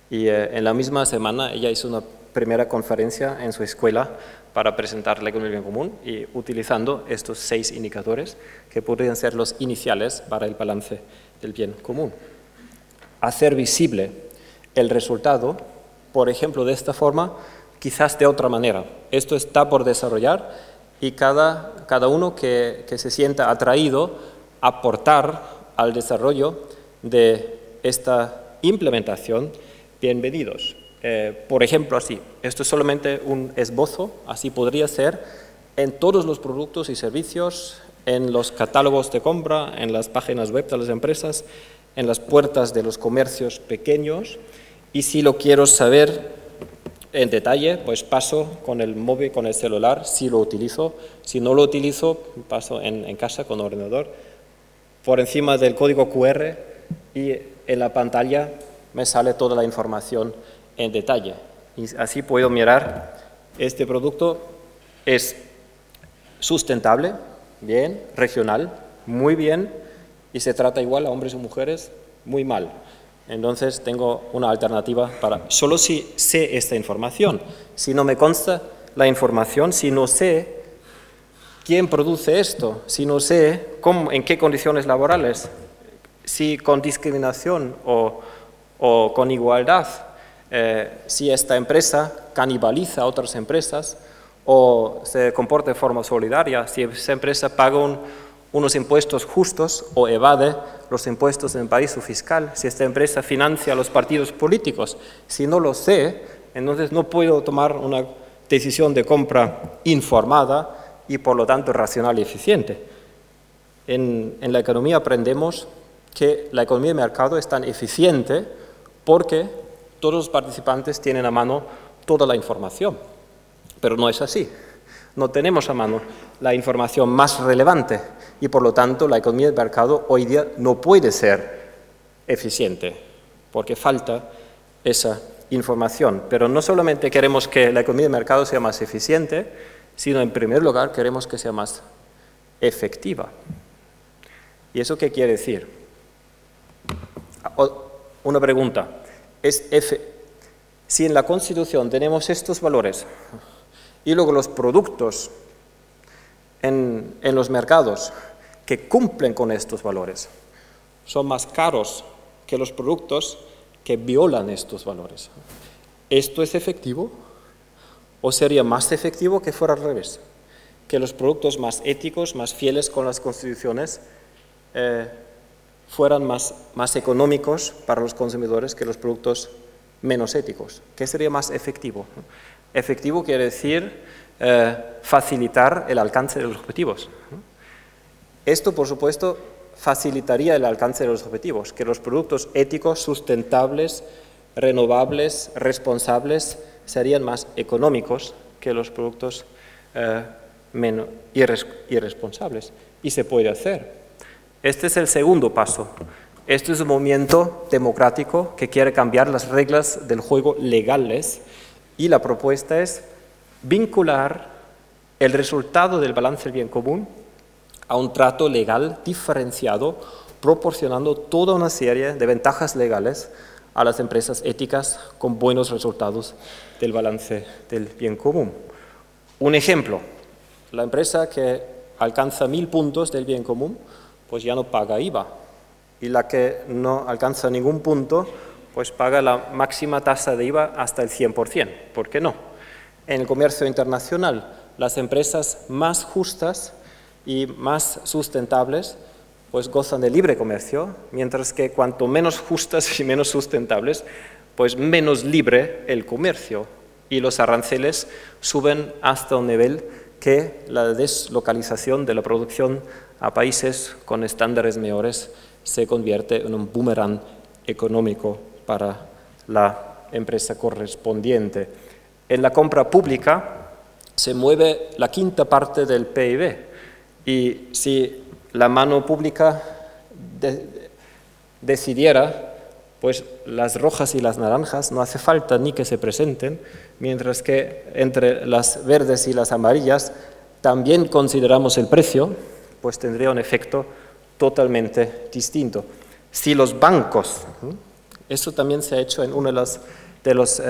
Y en la misma semana ella hizo una primera conferencia en su escuela para presentar la economía del bien común, y utilizando estos 6 indicadores que podrían ser los iniciales para el balance del bien común. Hacer visible el resultado, por ejemplo, de esta forma, quizás de otra manera. Esto está por desarrollar, y cada uno que se sienta atraído a aportar al desarrollo de esta implementación, bienvenidos. Por ejemplo, así, esto es solamente un esbozo, así podría ser en todos los productos y servicios, en los catálogos de compra, en las páginas web de las empresas, en las puertas de los comercios pequeños. Y si lo quiero saber en detalle, pues paso con el móvil, con el celular, si lo utilizo. Si no lo utilizo, paso en casa con ordenador, por encima del código QR, y en la pantalla me sale toda la información en detalle. Y así puedo mirar, este producto es sustentable, bien, regional, muy bien, y se trata igual a hombres y mujeres, muy mal. Entonces tengo una alternativa para, solo si sé esta información. Si no me consta la información, si no sé quién produce esto, si no sé en qué condiciones laborales, si con discriminación o con igualdad, si esta empresa canibaliza a otras empresas o se comporta de forma solidaria, si esa empresa paga unos impuestos justos o evade los impuestos en el paraíso fiscal, si esta empresa financia a los partidos políticos. Si no lo sé, entonces no puedo tomar una decisión de compra informada y por lo tanto racional y eficiente. En la economía aprendemos que la economía de mercado es tan eficiente porque todos los participantes tienen a mano toda la información, pero no es así. No tenemos a mano la información más relevante y por lo tanto la economía de mercado hoy día no puede ser eficiente porque falta esa información. Pero no solamente queremos que la economía de mercado sea más eficiente, sino en primer lugar queremos que sea más efectiva. ¿Y eso qué quiere decir? Una pregunta. Si en la Constitución tenemos estos valores y luego los productos en los mercados que cumplen con estos valores son más caros que los productos que violan estos valores, ¿esto es efectivo? ¿O sería más efectivo que fuera al revés? Que los productos más éticos, más fieles con las constituciones, fueran más económicos para los consumidores que los productos menos éticos. ¿Qué sería más efectivo? Efectivo quiere decir facilitar el alcance de los objetivos. Esto, por supuesto, facilitaría el alcance de los objetivos, que los productos éticos, sustentables, renovables, responsables, serían más económicos que los productos menos irresponsables. Y se puede hacer. Este es el segundo paso. Este es un movimiento democrático que quiere cambiar las reglas del juego legales y la propuesta es vincular el resultado del balance del bien común a un trato legal diferenciado, proporcionando toda una serie de ventajas legales a las empresas éticas con buenos resultados del balance del bien común. Un ejemplo, la empresa que alcanza 1000 puntos del bien común, pues ya no paga IVA, y la que no alcanza ningún punto, pues paga la máxima tasa de IVA hasta el 100%. ¿Por qué no? En el comercio internacional, las empresas más justas y más sustentables pues gozan de libre comercio, mientras que cuanto menos justas y menos sustentables, pues menos libre el comercio. Y los aranceles suben hasta un nivel que la deslocalización de la producción a países con estándares mejores se convierte en un boomerang económico para la empresa correspondiente. En la compra pública se mueve la quinta parte del PIB y si la mano pública decidiera, pues las rojas y las naranjas no hace falta ni que se presenten, mientras que entre las verdes y las amarillas también consideramos el precio, pues tendría un efecto totalmente distinto. Si los bancos, eso también se ha hecho en uno de los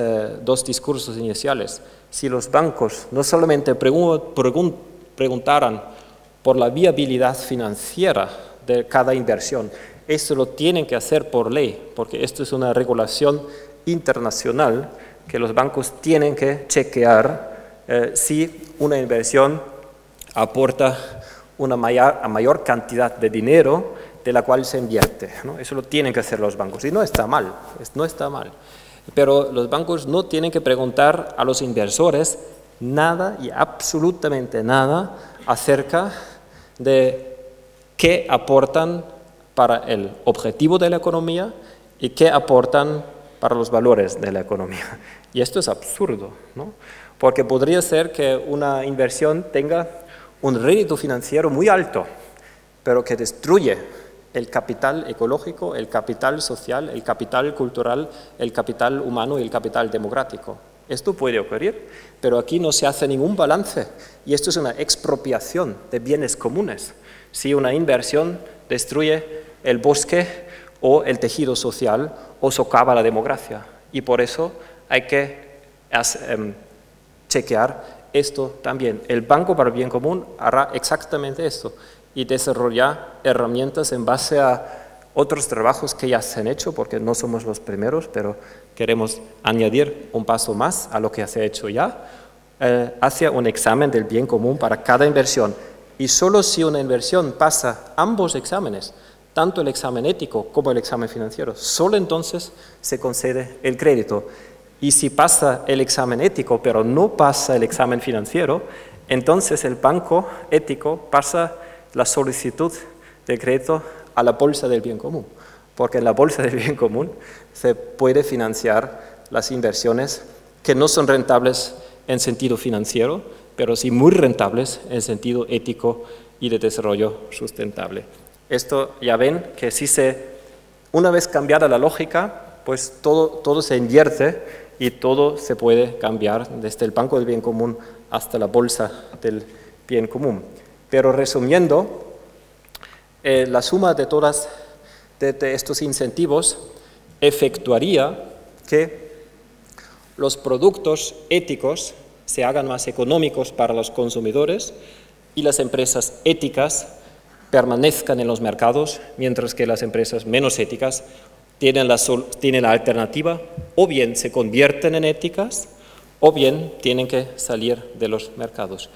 dos discursos iniciales, si los bancos no solamente preguntaran por la viabilidad financiera de cada inversión, eso lo tienen que hacer por ley, porque esto es una regulación internacional que los bancos tienen que chequear si una inversión aporta una mayor cantidad de dinero de la cual se invierte, ¿no? Eso lo tienen que hacer los bancos y no está mal, no está mal. Pero los bancos no tienen que preguntar a los inversores nada y absolutamente nada acerca de qué aportan para el objetivo de la economía y qué aportan para los valores de la economía. Y esto es absurdo, ¿no? Porque podría ser que una inversión tenga un rédito financiero muy alto, pero que destruye el capital ecológico, el capital social, el capital cultural, el capital humano y el capital democrático. Esto puede ocurrir, pero aquí no se hace ningún balance y esto es una expropiación de bienes comunes. Si una inversión destruye el bosque o el tejido social o socava la democracia, y por eso hay que chequear esto también. El Banco para el Bien Común hará exactamente esto y desarrollar herramientas en base a otros trabajos que ya se han hecho, porque no somos los primeros, pero queremos añadir un paso más a lo que se ha hecho ya, hacia un examen del bien común para cada inversión. Y solo si una inversión pasa ambos exámenes, tanto el examen ético como el examen financiero, solo entonces se concede el crédito. Y si pasa el examen ético, pero no pasa el examen financiero, entonces el banco ético pasa la solicitud de crédito a la bolsa del bien común, porque en la bolsa del bien común se puede financiar las inversiones que no son rentables en sentido financiero, pero sí muy rentables en sentido ético y de desarrollo sustentable. Esto ya ven que si una vez cambiada la lógica, pues todo se invierte y todo se puede cambiar desde el Banco del Bien Común hasta la Bolsa del Bien Común. Pero resumiendo, la suma de todos estos incentivos efectuaría que los productos éticos se hagan más económicos para los consumidores y las empresas éticas permanezcan en los mercados, mientras que las empresas menos éticas tienen la alternativa, o bien se convierten en éticas, o bien tienen que salir de los mercados.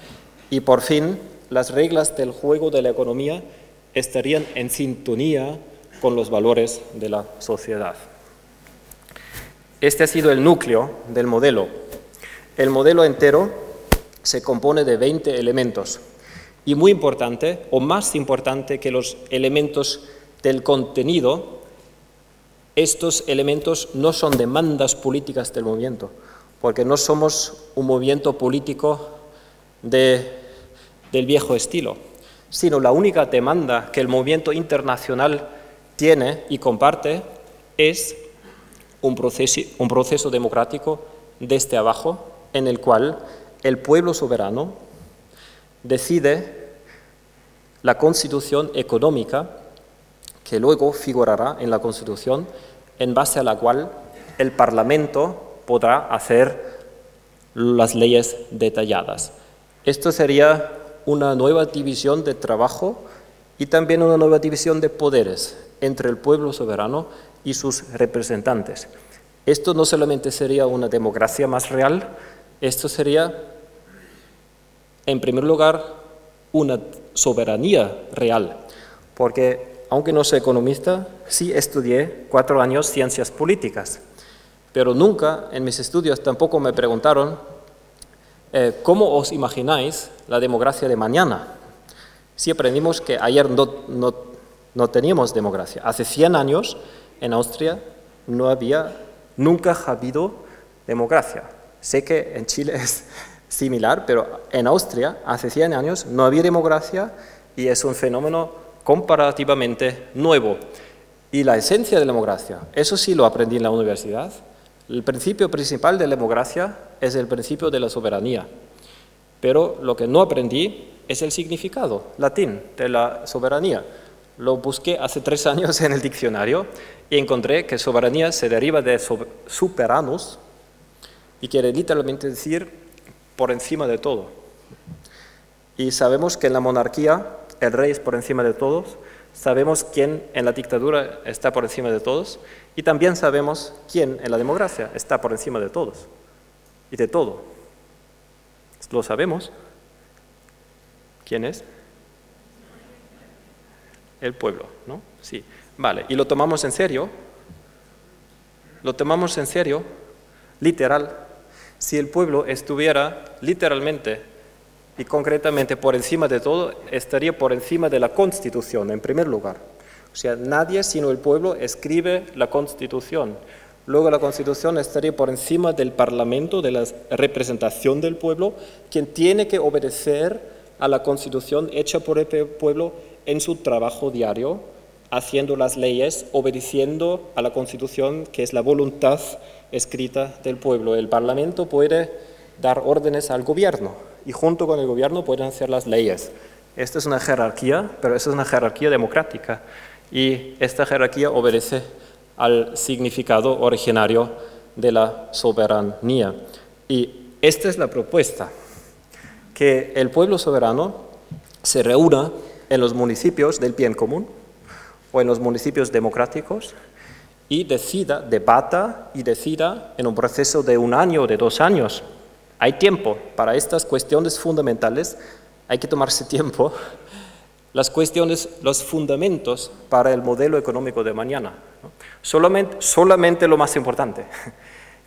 Y por fin, las reglas del juego de la economía estarían en sintonía con los valores de la sociedad. Este ha sido el núcleo del modelo. El modelo entero se compone de 20 elementos. Y muy importante, o más importante que los elementos del contenido, estos elementos no son demandas políticas del movimiento, porque no somos un movimiento político del viejo estilo, sino la única demanda que el movimiento internacional tiene y comparte es un proceso democrático desde abajo, en el cual el pueblo soberano decide la constitución económica que luego figurará en la Constitución, en base a la cual el Parlamento podrá hacer las leyes detalladas. Esto sería una nueva división de trabajo y también una nueva división de poderes entre el pueblo soberano y sus representantes. Esto no solamente sería una democracia más real, esto sería, en primer lugar, una soberanía real, porque aunque no soy economista, sí estudié 4 años ciencias políticas, pero nunca en mis estudios tampoco me preguntaron ¿cómo os imagináis la democracia de mañana? Sí aprendimos que ayer no teníamos democracia. Hace 100 años en Austria nunca ha habido democracia. Sé que en Chile es similar, pero en Austria hace 100 años no había democracia y es un fenómeno comparativamente nuevo. Y la esencia de la democracia, eso sí lo aprendí en la universidad. El principio principal de la democracia es el principio de la soberanía. Pero lo que no aprendí es el significado latín de la soberanía. Lo busqué hace 3 años en el diccionario y encontré que soberanía se deriva de superanus y quiere literalmente decir por encima de todo. Y sabemos que en la monarquía el rey es por encima de todos, sabemos quién en la dictadura está por encima de todos y también sabemos quién en la democracia está por encima de todos y de todo. Lo sabemos. ¿Quién es? El pueblo, ¿no? Sí. Vale, y lo tomamos en serio. Lo tomamos en serio, literal. Si el pueblo estuviera literalmente y concretamente por encima de todo, estaría por encima de la Constitución, en primer lugar. O sea, nadie sino el pueblo escribe la Constitución. Luego la Constitución estaría por encima del Parlamento, de la representación del pueblo, quien tiene que obedecer a la Constitución hecha por el pueblo en su trabajo diario, haciendo las leyes, obedeciendo a la Constitución, que es la voluntad escrita del pueblo. El Parlamento puede dar órdenes al gobierno y junto con el gobierno pueden hacer las leyes. Esta es una jerarquía, pero esta es una jerarquía democrática y esta jerarquía obedece al significado originario de la soberanía. Y esta es la propuesta, que el pueblo soberano se reúna en los municipios del bien común o en los municipios democráticos y debata y decida en un proceso de 1 año o de 2 años. Hay tiempo para estas cuestiones fundamentales, hay que tomarse tiempo. Las cuestiones, los fundamentos para el modelo económico de mañana, ¿no? Solamente lo más importante.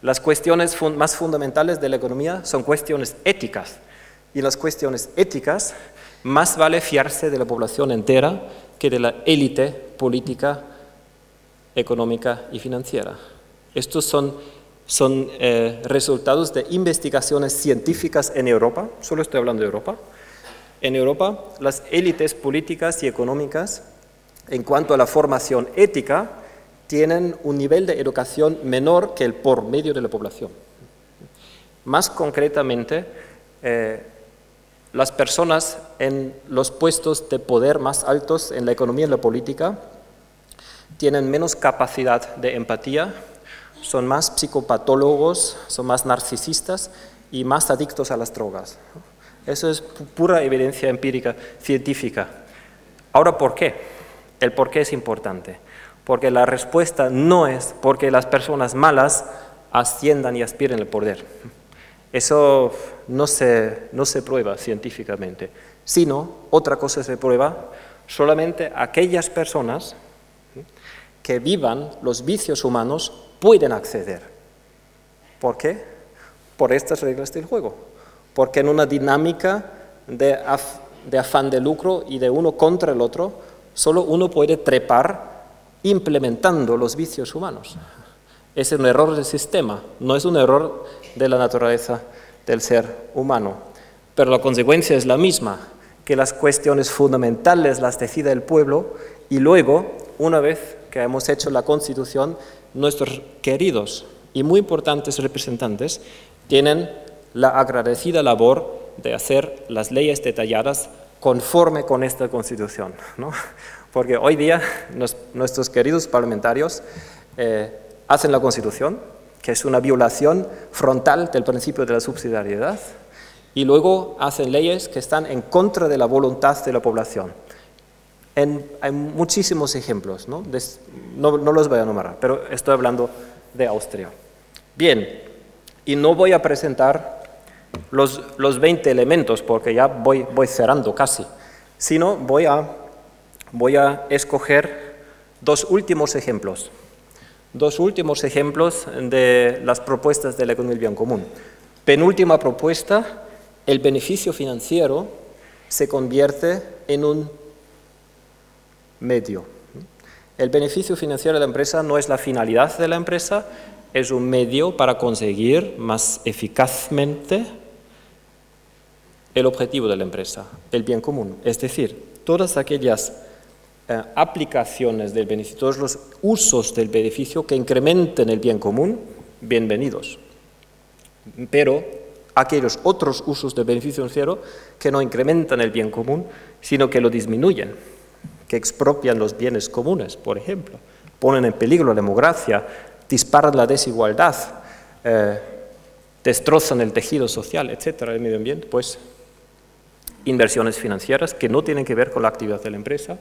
Las cuestiones más fundamentales de la economía son cuestiones éticas. Y en las cuestiones éticas, más vale fiarse de la población entera que de la élite política, económica y financiera. Estos son resultados de investigaciones científicas en Europa, solo estoy hablando de Europa. En Europa, las élites políticas y económicas, en cuanto a la formación ética, tienen un nivel de educación menor que el promedio de la población. Más concretamente, las personas en los puestos de poder más altos en la economía y en la política tienen menos capacidad de empatía, son más psicopatólogos, son más narcisistas y más adictos a las drogas. Eso es pura evidencia empírica, científica. Ahora, ¿por qué? El por qué es importante. Porque la respuesta no es porque las personas malas asciendan y aspiren al poder. Eso no se prueba científicamente, sino otra cosa se prueba, solamente aquellas personas que vivan los vicios humanos pueden acceder. ¿Por qué? Por estas reglas del juego. Porque en una dinámica de afán de lucro y de uno contra el otro, solo uno puede trepar implementando los vicios humanos. Es un error del sistema, no es un error de la naturaleza del ser humano. Pero la consecuencia es la misma, que las cuestiones fundamentales las decide el pueblo y luego, una vez que hemos hecho la Constitución, nuestros queridos y muy importantes representantes tienen la agradecida labor de hacer las leyes detalladas conforme con esta Constitución, ¿no? Porque hoy día nuestros queridos parlamentarios hacen la Constitución, que es una violación frontal del principio de la subsidiariedad, y luego hacen leyes que están en contra de la voluntad de la población. Hay muchísimos ejemplos, ¿no? No los voy a enumerar, pero estoy hablando de Austria. Bien, y no voy a presentar los 20 elementos, porque ya voy cerrando casi, sino voy a escoger dos últimos ejemplos de las propuestas de la economía del bien común. Penúltima propuesta, el beneficio financiero se convierte en un medio. El beneficio financiero de la empresa no es la finalidad de la empresa, es un medio para conseguir más eficazmente el objetivo de la empresa, el bien común. Es decir, todas aquellas aplicaciones del beneficio, todos los usos del beneficio que incrementen el bien común, bienvenidos. Pero aquellos otros usos del beneficio financiero que no incrementan el bien común, sino que lo disminuyen, que expropian los bienes comunes, por ejemplo, ponen en peligro la democracia, disparan la desigualdad, destrozan el tejido social, etcétera, el medio ambiente, pues inversiones financieras que no tienen que ver con la actividad de la empresa,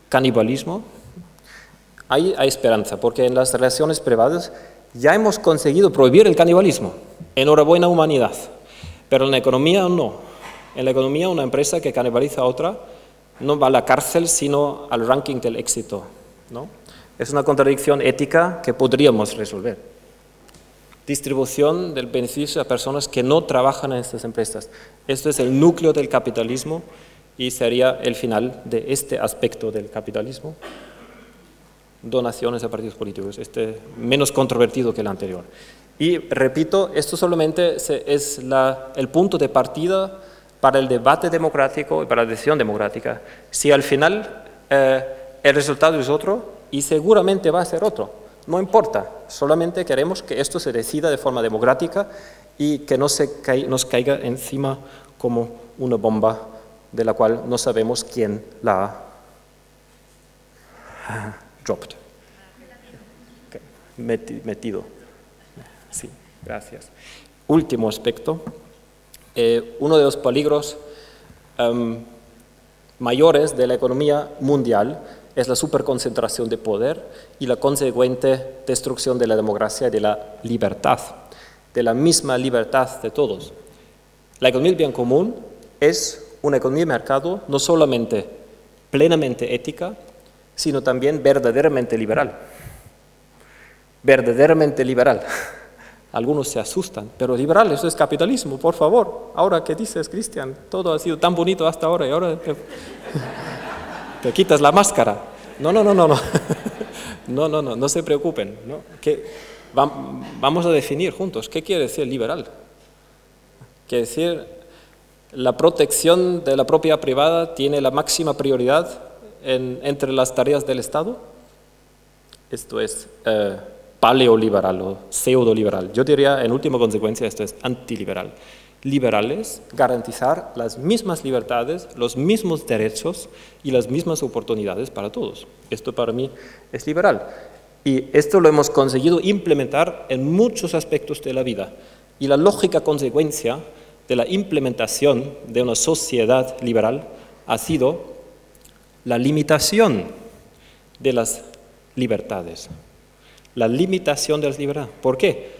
canibalismo. Ahí hay esperanza, porque en las relaciones privadas ya hemos conseguido prohibir el canibalismo. Enhorabuena, humanidad. Pero en la economía no. En la economía una empresa que canibaliza a otra no va a la cárcel, sino al ranking del éxito, ¿no? Es una contradicción ética que podríamos resolver. Distribución del beneficio a personas que no trabajan en estas empresas. Esto es el núcleo del capitalismo y sería el final de este aspecto del capitalismo. Donaciones a partidos políticos, menos controvertido que el anterior. Y repito, esto solamente es el punto de partida para el debate democrático y para la decisión democrática. Si al final el resultado es otro, y seguramente va a ser otro, no importa, solamente queremos que esto se decida de forma democrática y que no nos caiga encima como una bomba de la cual no sabemos quién la ha dropped. Okay. Metido. Sí, gracias. Último aspecto. Uno de los peligros mayores de la economía mundial es la superconcentración de poder y la consecuente destrucción de la democracia y de la libertad, de la misma libertad de todos. La economía del bien común es una economía de mercado no solamente plenamente ética, sino también verdaderamente liberal. Verdaderamente liberal. Algunos se asustan, pero liberal, eso es capitalismo, por favor. Ahora, ¿qué dices, Cristian? Todo ha sido tan bonito hasta ahora y ahora te quitas la máscara. No. No se preocupen, ¿no? Vamos a definir juntos, ¿qué quiere decir liberal? Quiere decir, la protección de la propiedad privada tiene la máxima prioridad entre las tareas del Estado. Esto es paleoliberal o pseudoliberal. Yo diría, en última consecuencia, esto es antiliberal. Liberal es garantizar las mismas libertades, los mismos derechos y las mismas oportunidades para todos. Esto para mí es liberal. Y esto lo hemos conseguido implementar en muchos aspectos de la vida. Y la lógica consecuencia de la implementación de una sociedad liberal ha sido la limitación de las libertades. La limitación de las libertades. ¿Por qué?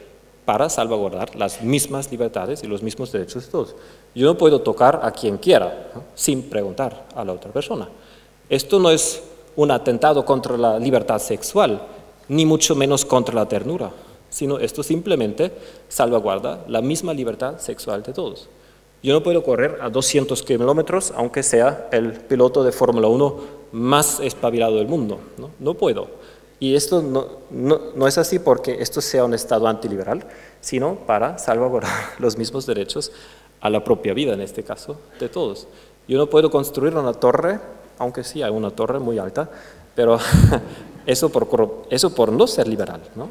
para salvaguardar las mismas libertades y los mismos derechos de todos. Yo no puedo tocar a quien quiera, ¿no?, sin preguntar a la otra persona. Esto no es un atentado contra la libertad sexual, ni mucho menos contra la ternura, sino esto simplemente salvaguarda la misma libertad sexual de todos. Yo no puedo correr a 200 kilómetros, aunque sea el piloto de Fórmula 1 más espabilado del mundo, ¿no? No puedo. Y esto no es así porque esto sea un Estado antiliberal, sino para salvaguardar los mismos derechos a la propia vida, en este caso, de todos. Yo no puedo construir una torre, aunque sí hay una torre muy alta, pero eso por no ser liberal, ¿no?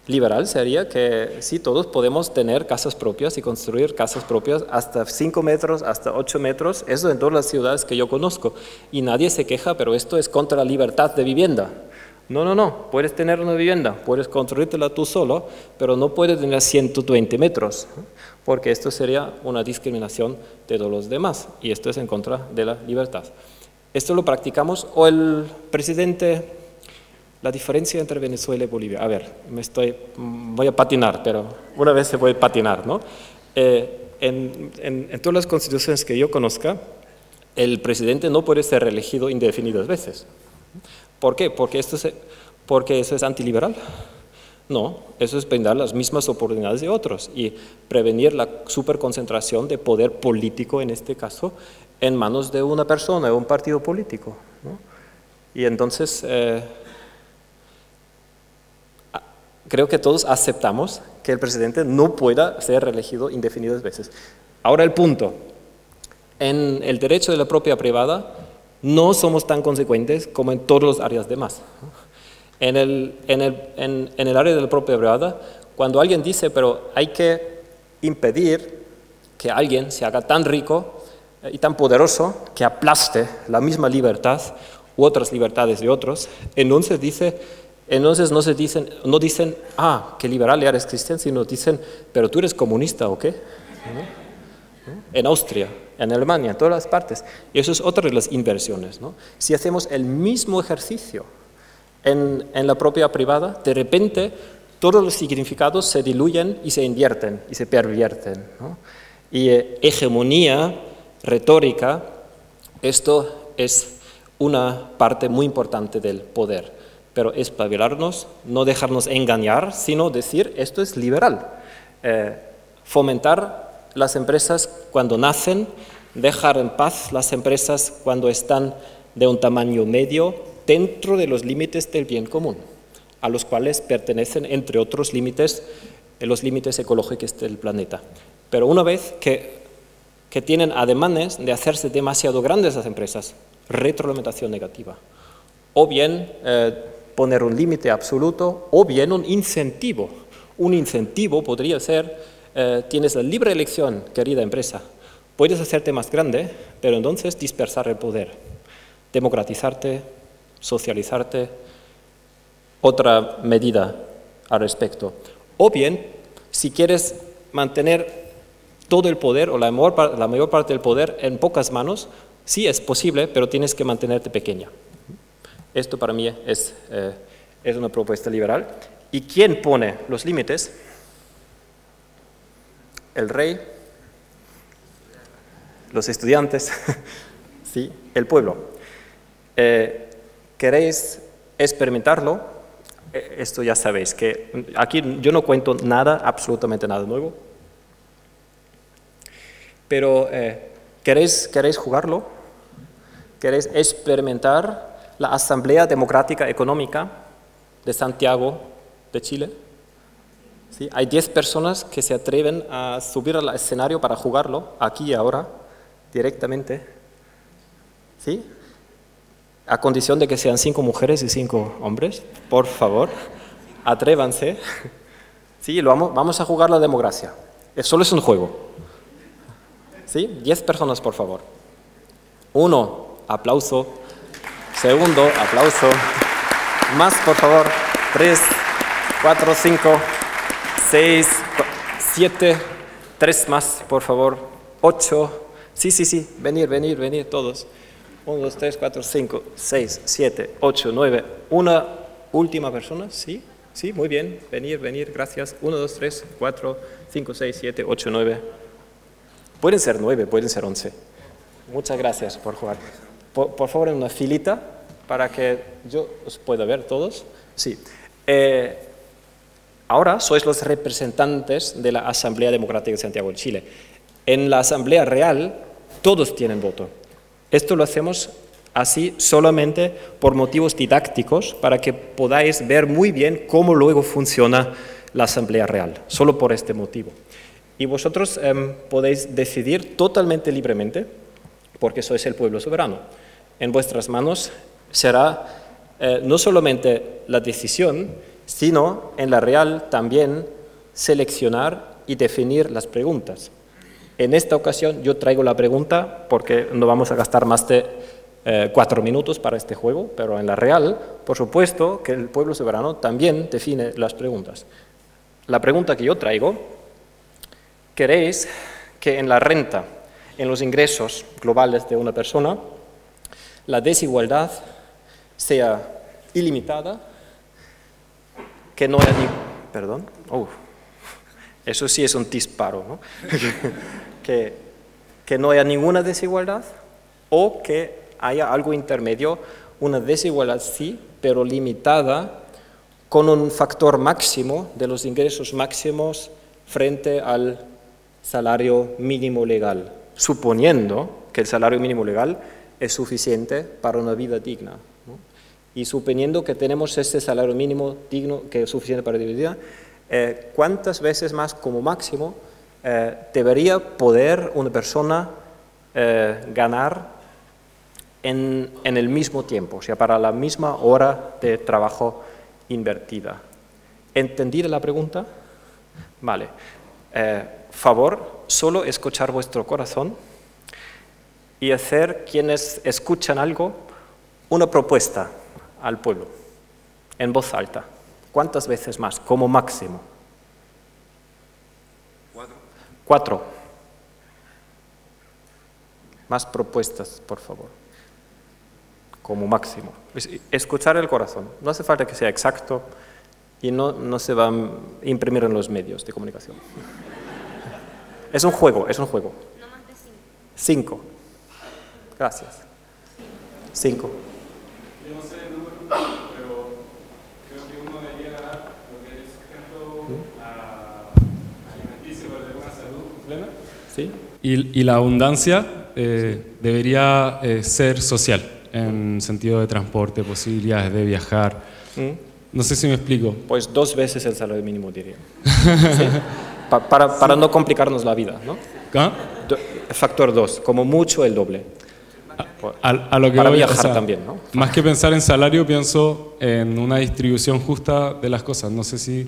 Liberal sería que sí, todos podemos tener casas propias y construir casas propias hasta 5 metros, hasta 8 metros, eso en todas las ciudades que yo conozco. Y nadie se queja, pero esto es contra la libertad de vivienda. No, puedes tener una vivienda, puedes construírtela tú solo, pero no puedes tener 120 metros, porque esto sería una discriminación de todos los demás, y esto es en contra de la libertad. Esto lo practicamos, o el presidente... La diferencia entre Venezuela y Bolivia, a ver, voy a patinar, pero una vez se puede patinar, ¿no? En todas las constituciones que yo conozca, el presidente no puede ser reelegido indefinidas veces. ¿Por qué? Porque eso es antiliberal. No, eso es brindar las mismas oportunidades de otros y prevenir la superconcentración de poder político, en este caso, en manos de una persona o un partido político, ¿no? Y entonces... creo que todos aceptamos que el presidente no pueda ser reelegido indefinidas veces. Ahora el punto, en el derecho de la propiedad privada no somos tan consecuentes como en todas las áreas demás. En el área de la propiedad privada, cuando alguien dice, pero hay que impedir que alguien se haga tan rico y tan poderoso que aplaste la misma libertad u otras libertades de otros, entonces no dicen, qué liberal eres, Cristian, sino dicen, pero tú eres comunista, ¿o qué? ¿No? En Austria, en Alemania, en todas las partes. Y eso es otra de las inversiones, ¿no? Si hacemos el mismo ejercicio en la propiedad privada, de repente todos los significados se diluyen y se invierten y se pervierten, ¿no? Y hegemonía, retórica, esto es una parte muy importante del poder. Pero espabilarnos, no dejarnos engañar, sino decir, esto es liberal. Fomentar las empresas cuando nacen, dejar en paz las empresas cuando están de un tamaño medio, dentro de los límites del bien común, a los cuales pertenecen, entre otros límites, los límites ecológicos del planeta. Pero una vez que tienen ademanes de hacerse demasiado grandes las empresas, retroalimentación negativa, o bien poner un límite absoluto, o bien un incentivo. Un incentivo podría ser, tienes la libre elección, querida empresa, puedes hacerte más grande, pero entonces dispersar el poder, democratizarte, socializarte, otra medida al respecto. O bien, si quieres mantener todo el poder o la mayor parte del poder en pocas manos, sí es posible, pero tienes que mantenerte pequeña. Esto para mí es una propuesta liberal. ¿Y quién pone los límites? El rey, los estudiantes, sí, el pueblo. ¿Queréis experimentarlo? Esto ya sabéis, que aquí yo no cuento nada, absolutamente nada nuevo. Pero ¿queréis jugarlo? ¿Queréis experimentar la Asamblea Democrática Económica de Santiago de Chile? ¿Sí? Hay 10 personas que se atreven a subir al escenario para jugarlo, aquí y ahora, directamente. ¿Sí? A condición de que sean 5 mujeres y 5 hombres, por favor, atrévanse. Sí, vamos a jugar la democracia. Solo es un juego. ¿Sí? 10 personas, por favor. 1, aplauso. Segundo, aplauso. Más, por favor. 3, 4, 5, 6, 7. 3 más, por favor. 8. Sí. Venir todos. 1, 2, 3, 4, 5, 6, 7, 8, 9. Una última persona, ¿sí? Sí, muy bien. Venir, gracias. 1, 2, 3, 4, 5, 6, 7, 8, 9. Pueden ser 9, pueden ser 11. Muchas gracias por jugar. Por favor, en una filita para que yo os pueda ver todos. Sí. Ahora sois los representantes de la Asamblea Democrática de Santiago de Chile. En la Asamblea Real todos tienen voto. Esto lo hacemos así solamente por motivos didácticos, para que podáis ver muy bien cómo luego funciona la Asamblea Real, solo por este motivo. Y vosotros podéis decidir totalmente libremente, porque sois el pueblo soberano. En vuestras manos será no solamente la decisión, sino en la Real también seleccionar y definir las preguntas. En esta ocasión yo traigo la pregunta porque no vamos a gastar más de 4 minutos para este juego, pero en la Real, por supuesto, que el pueblo soberano también define las preguntas. La pregunta que yo traigo: ¿queréis que en la renta, en los ingresos globales de una persona, la desigualdad sea ilimitada, que no haya ni... Perdón. Eso sí es un disparo, ¿no? que no haya ninguna desigualdad, o que haya algo intermedio, una desigualdad sí, pero limitada, con un factor máximo de los ingresos máximos frente al salario mínimo legal, suponiendo que el salario mínimo legal es suficiente para una vida digna, ¿no? Y suponiendo que tenemos ese salario mínimo digno que es suficiente para vivir digna, ¿cuántas veces más como máximo debería poder una persona ganar en el mismo tiempo, o sea, para la misma hora de trabajo invertida? ¿Entendida la pregunta? Vale. Favor, solo escuchar vuestro corazón y hacer, quienes escuchan algo, una propuesta al pueblo, en voz alta. ¿Cuántas veces más, como máximo? 4. Más propuestas, por favor. Como máximo. Escuchar el corazón. No hace falta que sea exacto y no se va a imprimir en los medios de comunicación. Es un juego, es un juego. No más de 5. 5. Gracias. 5. Yo no sé el número, pero creo que uno debería dar lo que es ejemplo alimenticio para tener una salud plena. ¿Sí? Y la abundancia debería ser social, en sentido de transporte, posibilidades de viajar. No sé si me explico. Pues 2 veces el salario mínimo, diría. ¿Sí? Para no complicarnos la vida, ¿no? ¿Ah? Factor 2, como mucho el doble. A lo que para voy, viajar o sea, también, ¿no? Más que pensar en salario, pienso en una distribución justa de las cosas. No sé si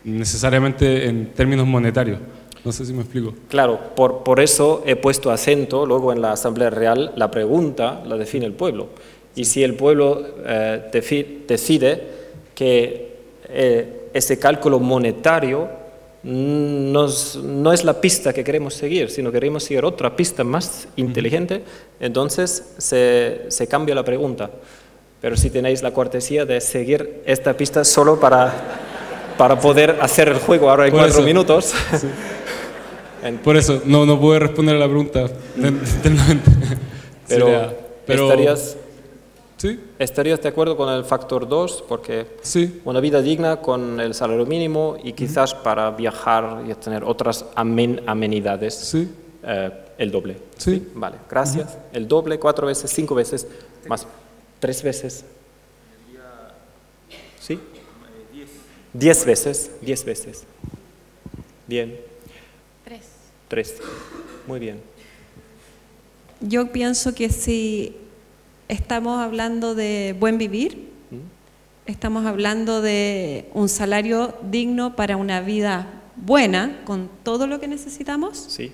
necesariamente en términos monetarios. No sé si me explico. Claro, por eso he puesto acento luego en la Asamblea Real, la pregunta la define el pueblo. Y si el pueblo decide que ese cálculo monetario no es la pista que queremos seguir, sino queremos seguir otra pista más inteligente, entonces se cambia la pregunta. Pero si tenéis la cortesía de seguir esta pista solo para poder hacer el juego, ahora hay 4 minutos. Sí. Por eso, no puedo responder a la pregunta internamente. Pero ¿sí? ¿Estarías de acuerdo con el factor 2? Porque sí, una vida digna con el salario mínimo y quizás para viajar y tener otras amenidades, sí. El doble. Sí. Vale, gracias. El doble, 4 veces, 5 veces, más 3 veces. ¿Sí? 10 veces, 10 veces. Bien. 3. Muy bien. Yo pienso que si estamos hablando de buen vivir, estamos hablando de un salario digno para una vida buena, con todo lo que necesitamos. Sí.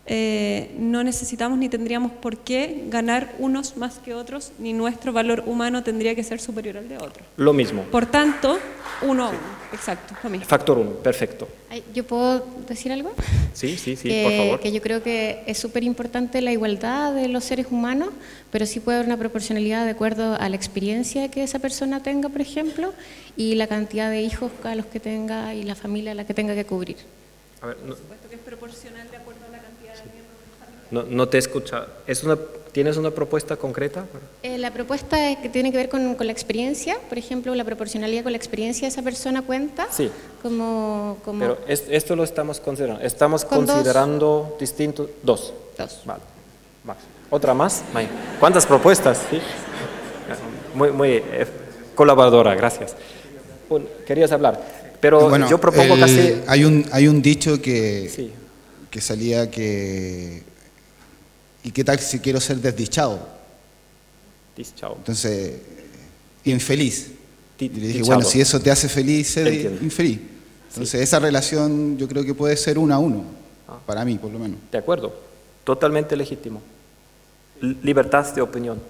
no necesitamos ni tendríamos por qué ganar unos más que otros, ni nuestro valor humano tendría que ser superior al de otro. Lo mismo. Por tanto, 1 a 1, exacto, lo mismo. Factor 1, perfecto. ¿Yo puedo decir algo? Sí, por favor. Que yo creo que es súper importante la igualdad de los seres humanos, pero sí puede haber una proporcionalidad de acuerdo a la experiencia que esa persona tenga, por ejemplo, y la cantidad de hijos a los que tenga y la familia a la que tenga que cubrir. A ver, Por supuesto que es proporcional de acuerdo a la cantidad de miembros de la familia. no te escucha. ¿Tienes una propuesta concreta? La propuesta es que tiene que ver con la experiencia, por ejemplo, la proporcionalidad con la experiencia de esa persona cuenta. Sí. Como Pero esto lo estamos considerando. Estamos Con considerando distintos. Dos. Vale. Vale. ¿Otra más? Maya. ¿Cuántas propuestas? ¿Sí? Muy colaboradora, gracias. Querías hablar, pero bueno, yo propongo casi... Hay un dicho que, Sí. que salía que... ¿Y qué tal si quiero ser desdichado? Chao. Entonces, infeliz. Y le dije, Dichado. bueno, si eso te hace feliz, sé Entiendo. infeliz. Entonces, esa relación yo creo que puede ser 1 a 1, para mí, por lo menos. De acuerdo. Totalmente legítimo. Libertad de opinión.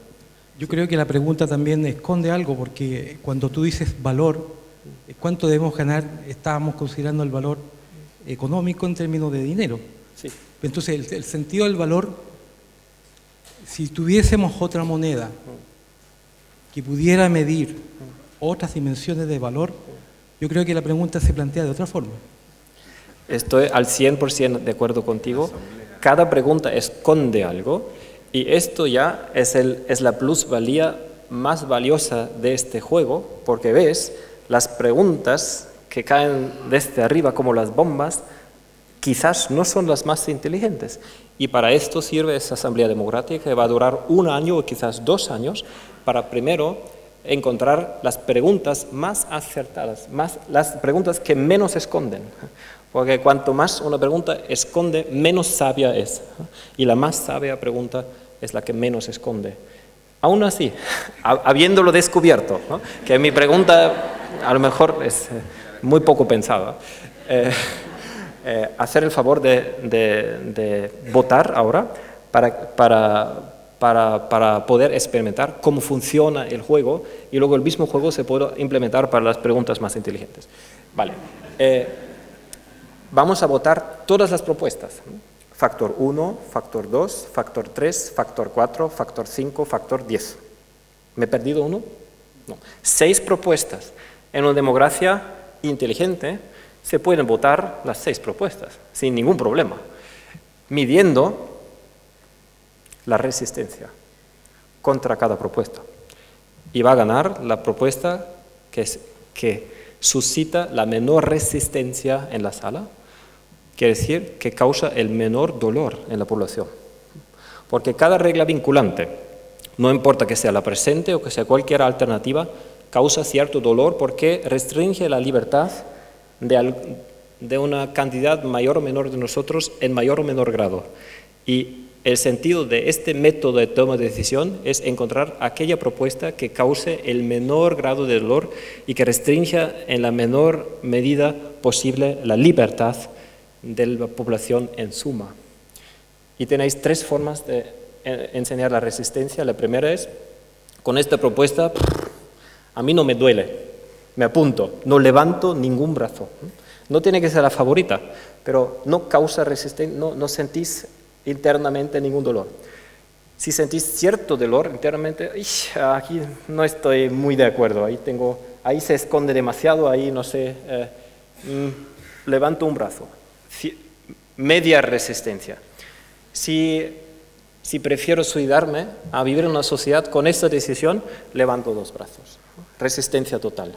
Yo creo que la pregunta también esconde algo, porque cuando tú dices valor, ¿cuánto debemos ganar? Estábamos considerando el valor económico en términos de dinero. Sí. Entonces, el sentido del valor, si tuviésemos otra moneda que pudiera medir otras dimensiones de valor, yo creo que la pregunta se plantea de otra forma. Estoy al 100% de acuerdo contigo. Cada pregunta esconde algo y esto ya es la plusvalía más valiosa de este juego, porque ves, las preguntas que caen desde arriba como las bombas quizás no son las más inteligentes. Y para esto sirve esa asamblea democrática que va a durar 1 año o quizás 2 años para primero encontrar las preguntas más acertadas, las preguntas que menos esconden. Porque cuanto más una pregunta esconde, menos sabia es. Y la más sabia pregunta es la que menos esconde. Aún así, habiéndolo descubierto, ¿no? Que mi pregunta a lo mejor es muy poco pensada, hacer el favor de votar ahora para poder experimentar cómo funciona el juego y luego el mismo juego se puede implementar para las preguntas más inteligentes. Vale. Vamos a votar todas las propuestas. Factor 1, factor 2, factor 3, factor 4, factor 5, factor 10. ¿Me he perdido uno? No. 6 propuestas. En una democracia inteligente se pueden votar las 6 propuestas sin ningún problema, midiendo la resistencia contra cada propuesta. Y va a ganar la propuesta que suscita la menor resistencia en la sala, quiere decir que causa el menor dolor en la población. Porque cada regla vinculante, no importa que sea la presente o que sea cualquier alternativa, causa cierto dolor porque restringe la libertad de una cantidad mayor o menor de nosotros en mayor o menor grado. Y el sentido de este método de toma de decisión es encontrar aquella propuesta que cause el menor grado de dolor y que restrinja en la menor medida posible la libertad de la población en suma. Y tenéis 3 formas de enseñar la resistencia. La primera es, con esta propuesta, a mí no me duele. Me apunto, no levanto ningún brazo. No tiene que ser la favorita, pero no causa resistencia, no sentís internamente ningún dolor. Si sentís cierto dolor internamente, aquí no estoy muy de acuerdo, ahí se esconde demasiado, ahí no sé, levanto un brazo. Media resistencia. Si prefiero suicidarme a vivir en una sociedad con esta decisión, levanto 2 brazos. Resistencia total.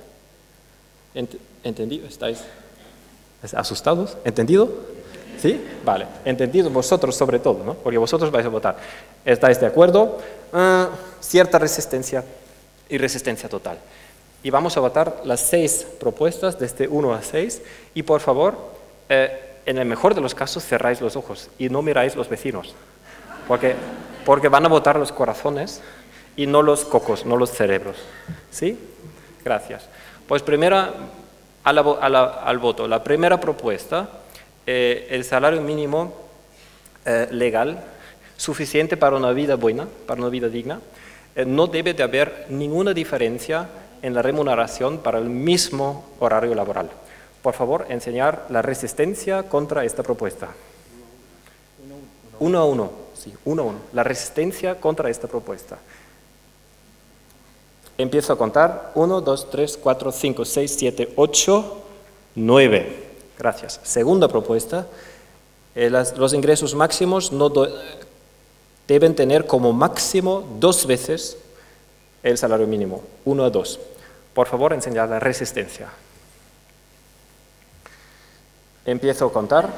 ¿Entendido? ¿Estáis asustados? ¿Entendido? ¿Sí? Vale. Entendido vosotros sobre todo, ¿no? Porque vosotros vais a votar. ¿Estáis de acuerdo? Cierta resistencia y resistencia total. Y vamos a votar las 6 propuestas desde 1 a 6 y por favor, en el mejor de los casos cerráis los ojos y no miráis los vecinos. Porque van a votar los corazones y no los cocos, no los cerebros. ¿Sí? Gracias. Pues primero al voto. La primera propuesta, el salario mínimo legal suficiente para una vida buena, para una vida digna. No debe de haber ninguna diferencia en la remuneración para el mismo horario laboral. Por favor, enseñar la resistencia contra esta propuesta. 1 a 1, sí, 1 a 1. La resistencia contra esta propuesta. Empiezo a contar. 1, 2, 3, 4, 5, 6, 7, 8, 9. Gracias. Segunda propuesta. Los ingresos máximos deben tener como máximo 2 veces el salario mínimo. 1 a 2. Por favor, enseñar la resistencia. Empiezo a contar.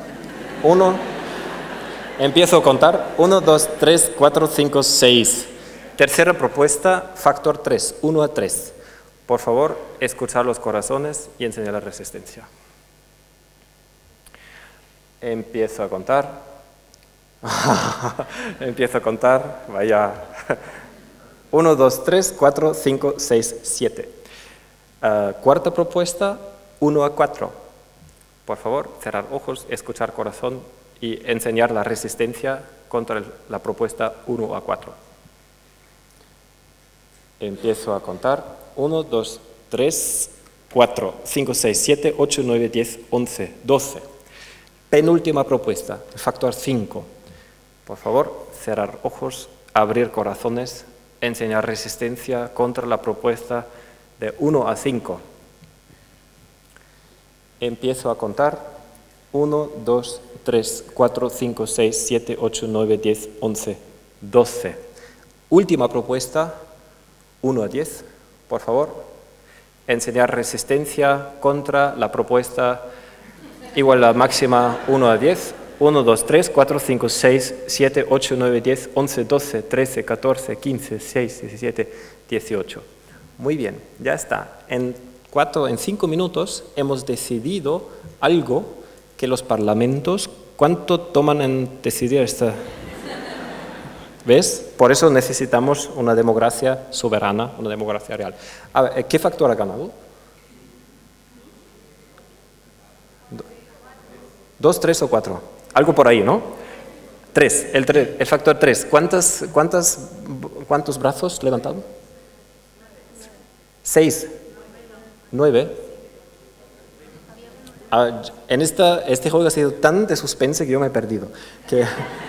1, 2, 3, 4, 5, 6. Tercera propuesta, factor 3, 1 a 3. Por favor, escuchar los corazones y enseñar la resistencia. Empiezo a contar. Empiezo a contar. Vaya. 1, 2, 3, 4, 5, 6, 7. Cuarta propuesta, 1 a 4. Por favor, cerrar ojos, escuchar corazón y enseñar la resistencia contra la propuesta 1 a 4. Empiezo a contar. 1, 2, 3, 4, 5, 6, 7, 8, 9, 10, 11, 12. Penúltima propuesta, el factor 5. Por favor, cerrar ojos, abrir corazones, enseñar resistencia contra la propuesta de 1 a 5. Empiezo a contar. 1, 2, 3, 4, 5, 6, 7, 8, 9, 10, 11, 12. Última propuesta, 1 a 10. Por favor, enseñar resistencia contra la propuesta igual a la máxima 1 a 10. 1, 2, 3, 4, 5, 6, 7, 8, 9, 10, 11, 12, 13, 14, 15, 16, 17, 18. Muy bien, ya está. En 5 minutos hemos decidido algo que los parlamentos, ¿cuánto toman en decidir esta? ¿Ves? Por eso necesitamos una democracia soberana, una democracia real. A ver, ¿qué factor ha ganado? 2, 3 o 4. Algo por ahí, ¿no? 3, el factor 3. ¿Cuántos brazos levantados? 6. 9. Este juego ha sido tan de suspense que yo me he perdido.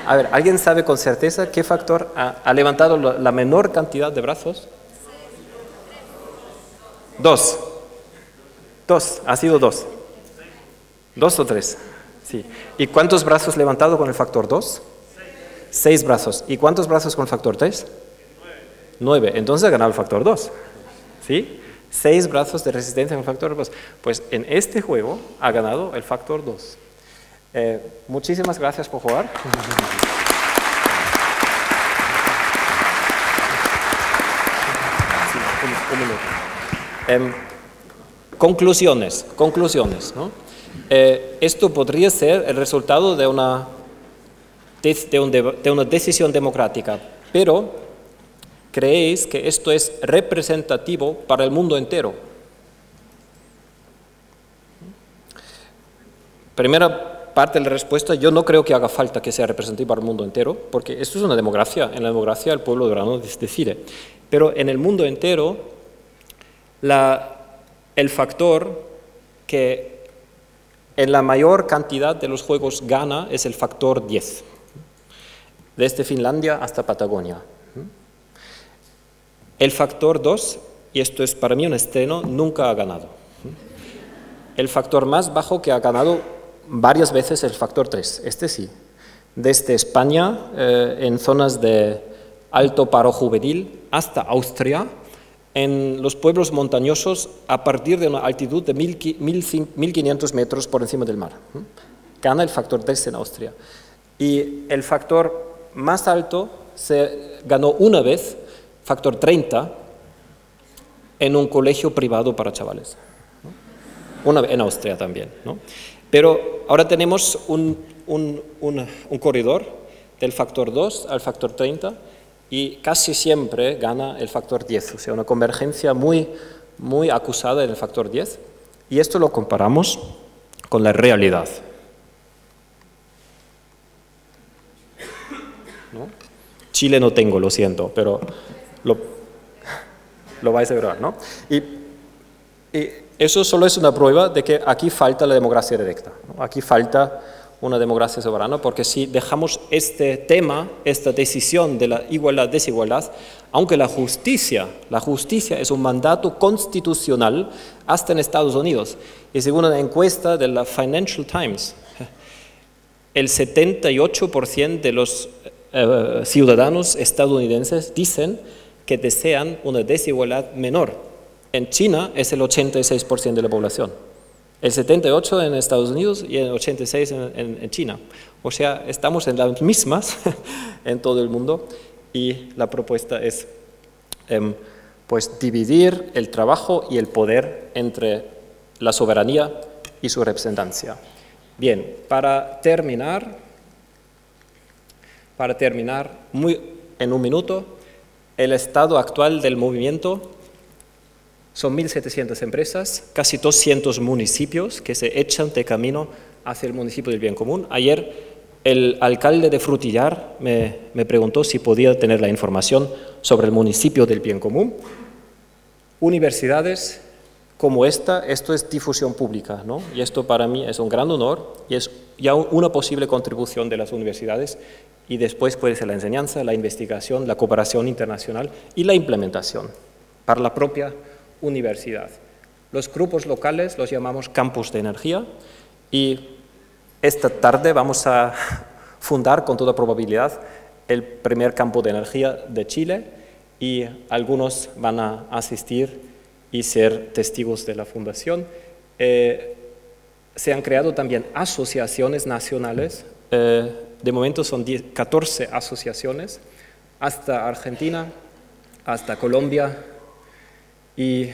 A ver, ¿alguien sabe con certeza qué factor ha levantado la menor cantidad de brazos? 2. 2, ha sido 2. 2 o 3. Sí. ¿Y cuántos brazos levantado con el factor 2? 6 brazos. ¿Y cuántos brazos con el factor 3? 9. Entonces ha ganado el factor 2. ¿Sí? 6 brazos de resistencia con el factor 2. Pues en este juego ha ganado el factor 2. Muchísimas gracias por jugar. Sí, un minuto. Conclusiones, ¿no? Esto podría ser el resultado de una decisión democrática, pero ¿creéis que esto es representativo para el mundo entero? Primera parte de la respuesta, yo no creo que haga falta que sea representativo para el mundo entero, porque esto es una democracia. En la democracia el pueblo soberano decide. Pero en el mundo entero, el factor que en la mayor cantidad de los juegos gana es el factor 10, desde Finlandia hasta Patagonia. El factor 2, y esto es para mí un estreno, nunca ha ganado. El factor más bajo que ha ganado varias veces es el factor 3, este sí. Desde España, en zonas de alto paro juvenil, hasta Austria, en los pueblos montañosos a partir de una altitud de 1500 metros por encima del mar. Gana el factor 3 en Austria. Y el factor más alto se ganó una vez, factor 30, en un colegio privado para chavales. Una vez en Austria también, ¿no? Pero ahora tenemos un corredor del factor 2 al factor 30, y casi siempre gana el factor 10, o sea, una convergencia muy acusada en el factor 10, y esto lo comparamos con la realidad. ¿no? Chile no tengo, lo siento, pero lo vais a ver, ¿no? Y eso solo es una prueba de que aquí falta la democracia directa, ¿no? Aquí falta una democracia soberana, porque si dejamos este tema, esta decisión de la igualdad-desigualdad, aunque la justicia es un mandato constitucional hasta en Estados Unidos, y según una encuesta de la Financial Times, el 78% de los ciudadanos estadounidenses dicen que desean una desigualdad menor. En China es el 86% de la población. El 78% en Estados Unidos y el 86% en China. O sea, estamos en las mismas en todo el mundo y la propuesta es pues dividir el trabajo y el poder entre la soberanía y su representancia. Bien, para terminar en un minuto, el estado actual del movimiento son 1.700 empresas, casi 200 municipios que se echan de camino hacia el municipio del bien común. Ayer el alcalde de Frutillar me preguntó si podía tener la información sobre el municipio del bien común. Universidades como esta, esto es difusión pública, ¿no? Y esto para mí es un gran honor y es ya una posible contribución de las universidades, y después puede ser la enseñanza, la investigación, la cooperación internacional y la implementación para la propia universidad. Los grupos locales los llamamos campus de energía, y esta tarde vamos a fundar con toda probabilidad el primer campo de energía de Chile, y algunos van a asistir y ser testigos de la fundación. Se han creado también asociaciones nacionales, de momento son 14 asociaciones, hasta Argentina, hasta Colombia, y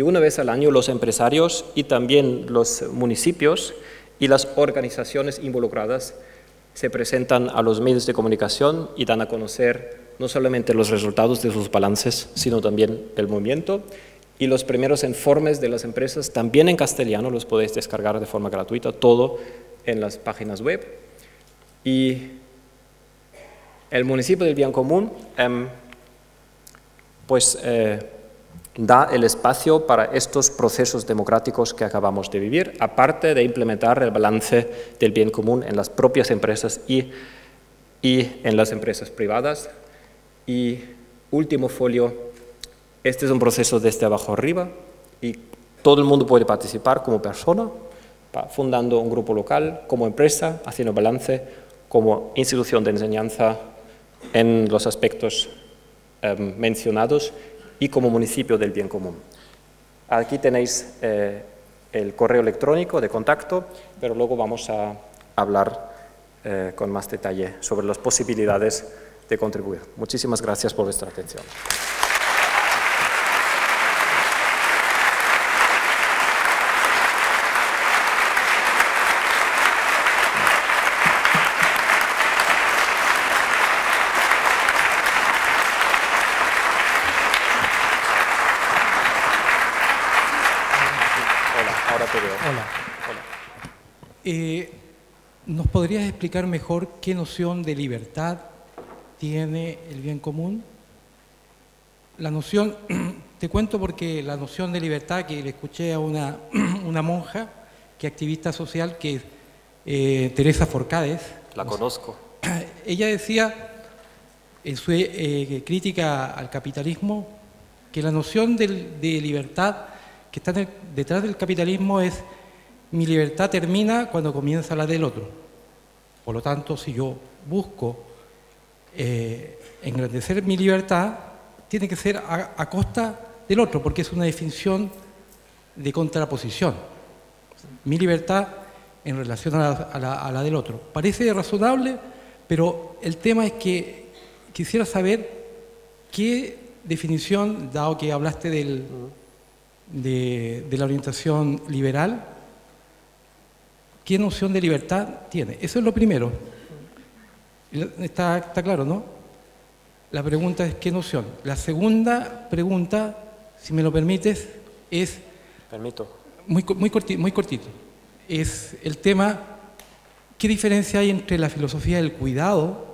una vez al año los empresarios y también los municipios y las organizaciones involucradas se presentan a los medios de comunicación y dan a conocer no solamente los resultados de sus balances, sino también el movimiento. Y los primeros informes de las empresas, también en castellano, los podéis descargar de forma gratuita, todo en las páginas web. Y el municipio del bien común da el espacio para estos procesos democráticos que acabamos de vivir, aparte de implementar el balance del bien común en las propias empresas y en las empresas privadas. Y último folio, este es un proceso desde abajo arriba y todo el mundo puede participar como persona, fundando un grupo local, como empresa, haciendo balance, como institución de enseñanza en los aspectos mencionados, y como municipio del bien común. Aquí tenéis el correo electrónico de contacto, pero luego vamos a hablar con más detalle sobre las posibilidades de contribuir. Muchísimas gracias por vuestra atención. ¿Nos podrías explicar mejor qué noción de libertad tiene el bien común? La noción, te cuento porque la noción de libertad que le escuché a una monja, que es activista social, que es Teresa Forcades. La conozco. Ella decía en su crítica al capitalismo que la noción de libertad que está detrás del capitalismo es: mi libertad termina cuando comienza la del otro. Por lo tanto, si yo busco engrandecer mi libertad, tiene que ser a costa del otro, porque es una definición de contraposición. Mi libertad en relación a la del otro. Parece razonable, pero el tema es que quisiera saber qué definición, dado que hablaste de la orientación liberal, ¿qué noción de libertad tiene? Eso es lo primero. Está claro, ¿no? La pregunta es ¿qué noción? La segunda pregunta, si me lo permites, es... Permito. Muy cortito. Es el tema ¿qué diferencia hay entre la filosofía del cuidado?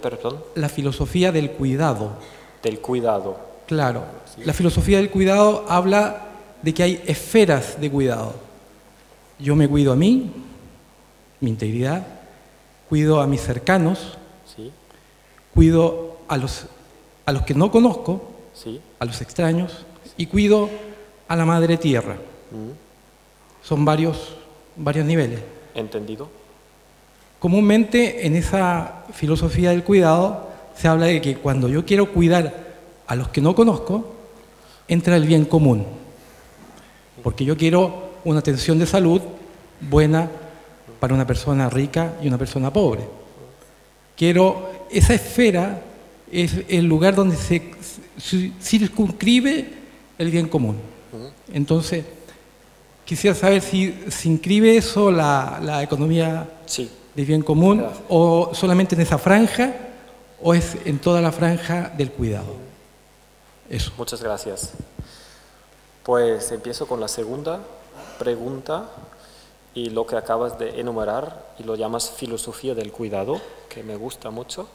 Perdón. La filosofía del cuidado. Del cuidado. Claro. La filosofía del cuidado habla de que hay esferas de cuidado. Yo me cuido a mí, mi integridad, cuido a mis cercanos, Sí. cuido a los que no conozco, Sí. a los extraños, y cuido a la madre tierra. Son varios niveles. ¿Entendido? Comúnmente en esa filosofía del cuidado se habla de que cuando yo quiero cuidar a los que no conozco, entra el bien común. Porque yo quiero una atención de salud buena para una persona rica y una persona pobre. Esa esfera es el lugar donde se circunscribe el bien común. Entonces, quisiera saber si se inscribe eso la economía Sí. de bien común, o solamente en esa franja, o es en toda la franja del cuidado. Eso. Muchas gracias. Pues empiezo con la segunda pregunta y lo que acabas de enumerar y lo llamas filosofía del cuidado, que me gusta mucho.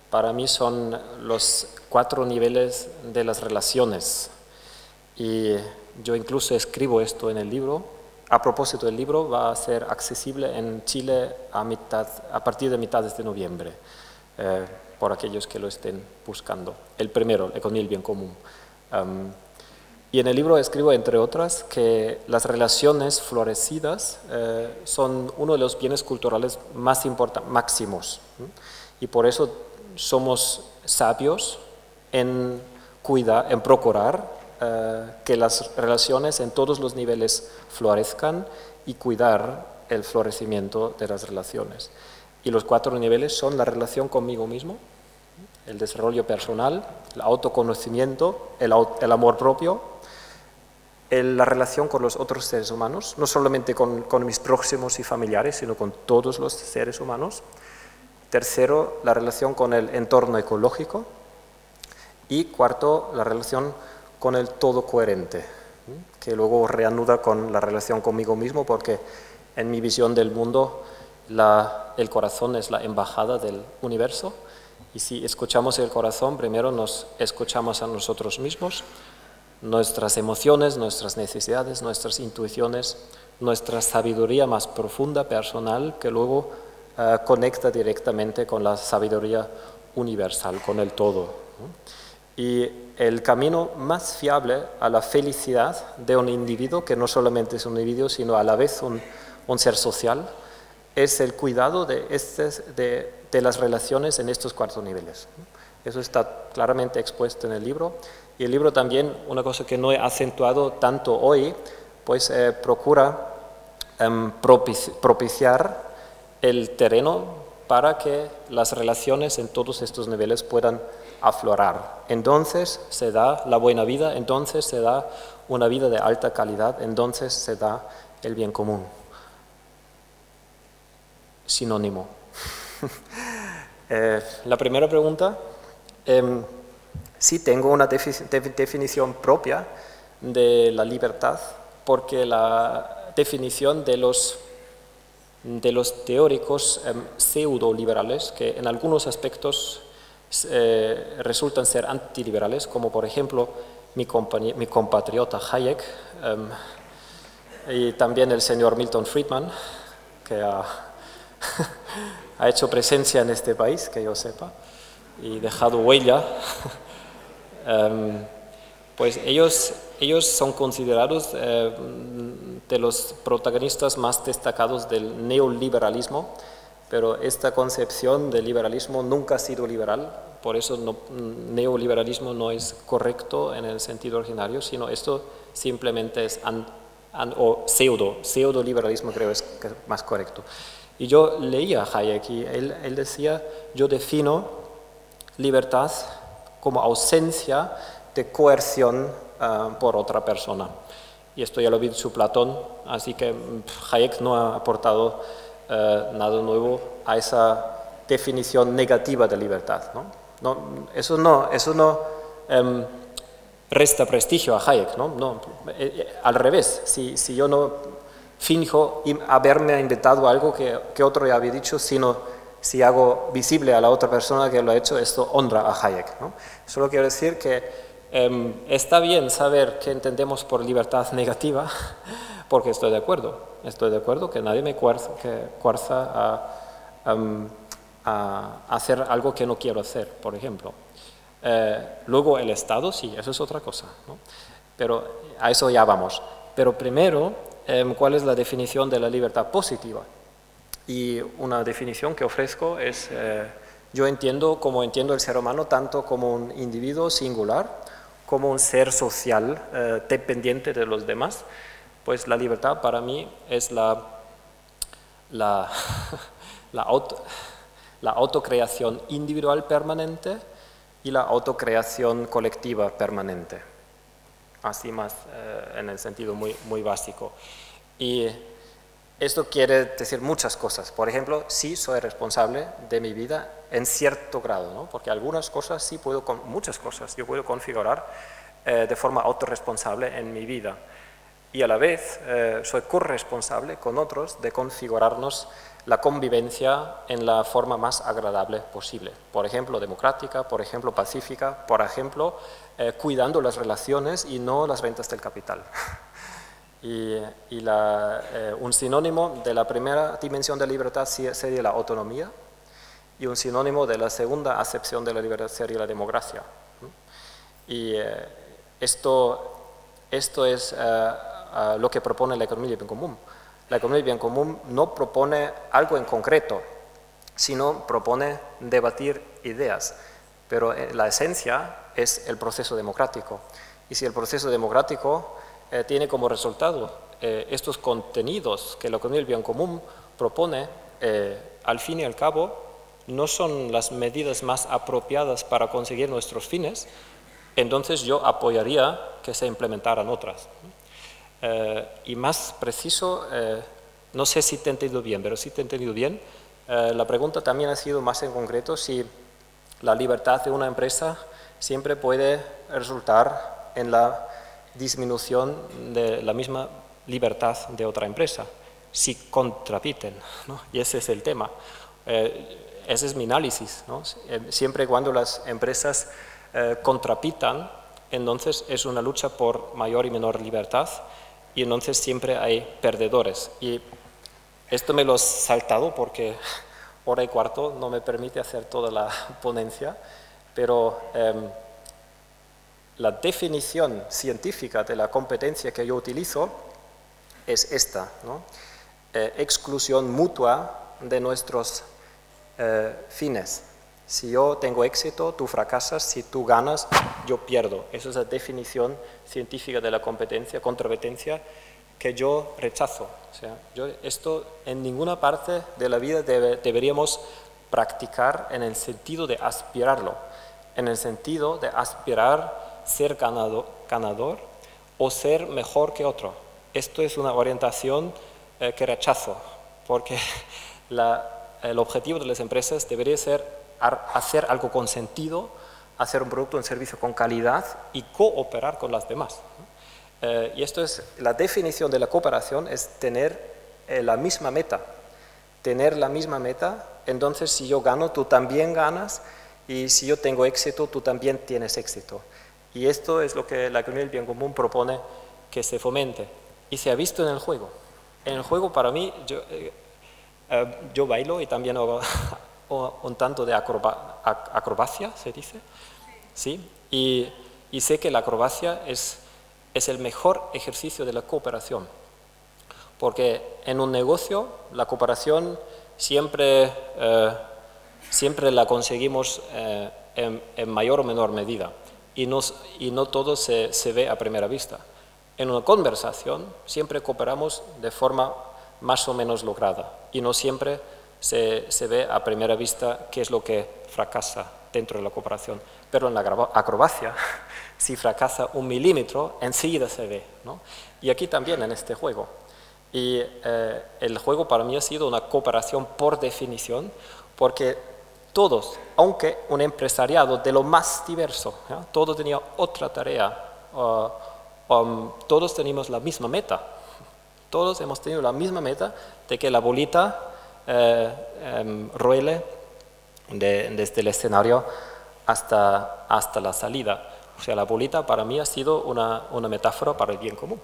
Para mí son los 4 niveles de las relaciones y yo incluso escribo esto en el libro. A propósito, el libro va a ser accesible en Chile a partir de mitades de noviembre, por aquellos que lo estén buscando. El primero, economía del bien común. Y en el libro escribo, entre otras, que las relaciones florecidas son uno de los bienes culturales más máximos. Y por eso somos sabios en procurar que las relaciones en todos los niveles florezcan y cuidar el florecimiento de las relaciones. Y los 4 niveles son la relación conmigo mismo, el desarrollo personal, el autoconocimiento, el amor propio, la relación con los otros seres humanos, no solamente con mis próximos y familiares, sino con todos los seres humanos. Tercero, la relación con el entorno ecológico. Y cuarto, la relación con el todo coherente, que luego reanuda con la relación conmigo mismo, porque en mi visión del mundo el corazón es la embajada del universo, y si escuchamos el corazón, primero nos escuchamos a nosotros mismos, nuestras emociones, nuestras necesidades, nuestras intuiciones, nuestra sabiduría más profunda, personal, que luego conecta directamente con la sabiduría universal, con el todo. Y el camino más fiable a la felicidad de un individuo, que no solamente es un individuo, sino a la vez un ser social, es el cuidado de las relaciones en estos 4 niveles. Eso está claramente expuesto en el libro. Y el libro también, una cosa que no he acentuado tanto hoy, pues procura propiciar el terreno para que las relaciones en todos estos niveles puedan aflorar. Entonces se da la buena vida, entonces se da una vida de alta calidad, entonces se da el bien común. Sinónimo. La primera pregunta, sí tengo una definición propia de la libertad, porque la definición de los teóricos pseudo-liberales, que en algunos aspectos resultan ser antiliberales, como por ejemplo mi compatriota Hayek y también el señor Milton Friedman, que ha hecho presencia en este país, que yo sepa, y dejado huella. Pues ellos son considerados de los protagonistas más destacados del neoliberalismo, pero esta concepción de liberalismo nunca ha sido liberal, por eso neoliberalismo no es correcto en el sentido originario, sino esto simplemente es pseudo-liberalismo, creo es más correcto. Y yo leía a Hayek y él decía, yo defino libertad como ausencia de coerción por otra persona. Y esto ya lo ha dicho Platón, así que Hayek no ha aportado nada nuevo a esa definición negativa de libertad, ¿no? Eso no resta prestigio a Hayek, ¿no? Al revés, si yo no finjo haberme inventado algo que otro ya había dicho, sino si hago visible a la otra persona que lo ha hecho, esto honra a Hayek, ¿no? Solo quiero decir que está bien saber qué entendemos por libertad negativa, porque estoy de acuerdo que nadie me coerza a hacer algo que no quiero hacer, por ejemplo. Luego el Estado, sí, eso es otra cosa, ¿no? Pero a eso ya vamos. Pero primero, ¿cuál es la definición de la libertad positiva? Y una definición que ofrezco es, yo entiendo el ser humano tanto como un individuo singular, como un ser social dependiente de los demás. Pues la libertad para mí es la autocreación individual permanente y la autocreación colectiva permanente. Así más en el sentido muy básico. Y esto quiere decir muchas cosas. Por ejemplo, sí soy responsable de mi vida en cierto grado, ¿no? Porque algunas cosas sí puedo, muchas cosas yo puedo configurar de forma autorresponsable en mi vida. Y a la vez soy corresponsable con otros de configurarnos la convivencia en la forma más agradable posible. Por ejemplo, democrática, por ejemplo, pacífica, por ejemplo, cuidando las relaciones y no las rentas del capital. Un sinónimo de la primera dimensión de libertad sería la autonomía, y un sinónimo de la segunda acepción de la libertad sería la democracia. Y esto es lo que propone la economía del bien común. La economía del bien común no propone algo en concreto, sino propone debatir ideas, pero la esencia es el proceso democrático. Y si el proceso democrático tiene como resultado estos contenidos que la economía del bien común propone, al fin y al cabo no son las medidas más apropiadas para conseguir nuestros fines, entonces yo apoyaría que se implementaran otras. Y más preciso, no sé si te he entendido bien, pero si te he entendido bien, la pregunta también ha sido más en concreto si la libertad de una empresa siempre puede resultar en la disminución de la misma libertad de otra empresa, si contrapiten, ¿no? Y ese es el tema. Ese es mi análisis, ¿no? Siempre cuando las empresas contrapitan, entonces es una lucha por mayor y menor libertad, y entonces siempre hay perdedores. Y esto me lo he saltado porque hora y cuarto no me permite hacer toda la ponencia, pero la definición científica de la competencia que yo utilizo es esta, ¿no? Exclusión mutua de nuestros fines. Si yo tengo éxito, tú fracasas; si tú ganas, yo pierdo. Esa es la definición científica de la competencia que yo rechazo. O sea, esto en ninguna parte de la vida deberíamos practicar en el sentido de aspirarlo, en el sentido de aspirar ser ganador o ser mejor que otro. Esto es una orientación que rechazo, porque el objetivo de las empresas debería ser hacer algo con sentido, hacer un producto o un servicio con calidad y cooperar con las demás. Y esto es la definición de la cooperación, es tener la misma meta. Tener la misma meta, entonces si yo gano, tú también ganas, y si yo tengo éxito, tú también tienes éxito. Y esto es lo que la economía del bien común propone que se fomente. Y se ha visto en el juego. En el juego, para mí, yo bailo y también hago un tanto de acrobacia, ¿se dice? ¿Sí? Y sé que la acrobacia es el mejor ejercicio de la cooperación. Porque en un negocio, la cooperación siempre la conseguimos en mayor o menor medida. Y no todo se ve a primera vista. En una conversación siempre cooperamos de forma más o menos lograda y no siempre se ve a primera vista qué es lo que fracasa dentro de la cooperación. Pero en la acrobacia, si fracasa 1 milímetro, enseguida se ve, ¿no? Y aquí también en este juego. Y el juego para mí ha sido una cooperación por definición, porque todos, aunque un empresariado de lo más diverso, ¿ya? Todo tenía otra tarea, todos teníamos la misma meta, Todos hemos tenido la misma meta de que la bolita ruele desde el escenario hasta la salida. O sea, la bolita para mí ha sido una metáfora para el bien común.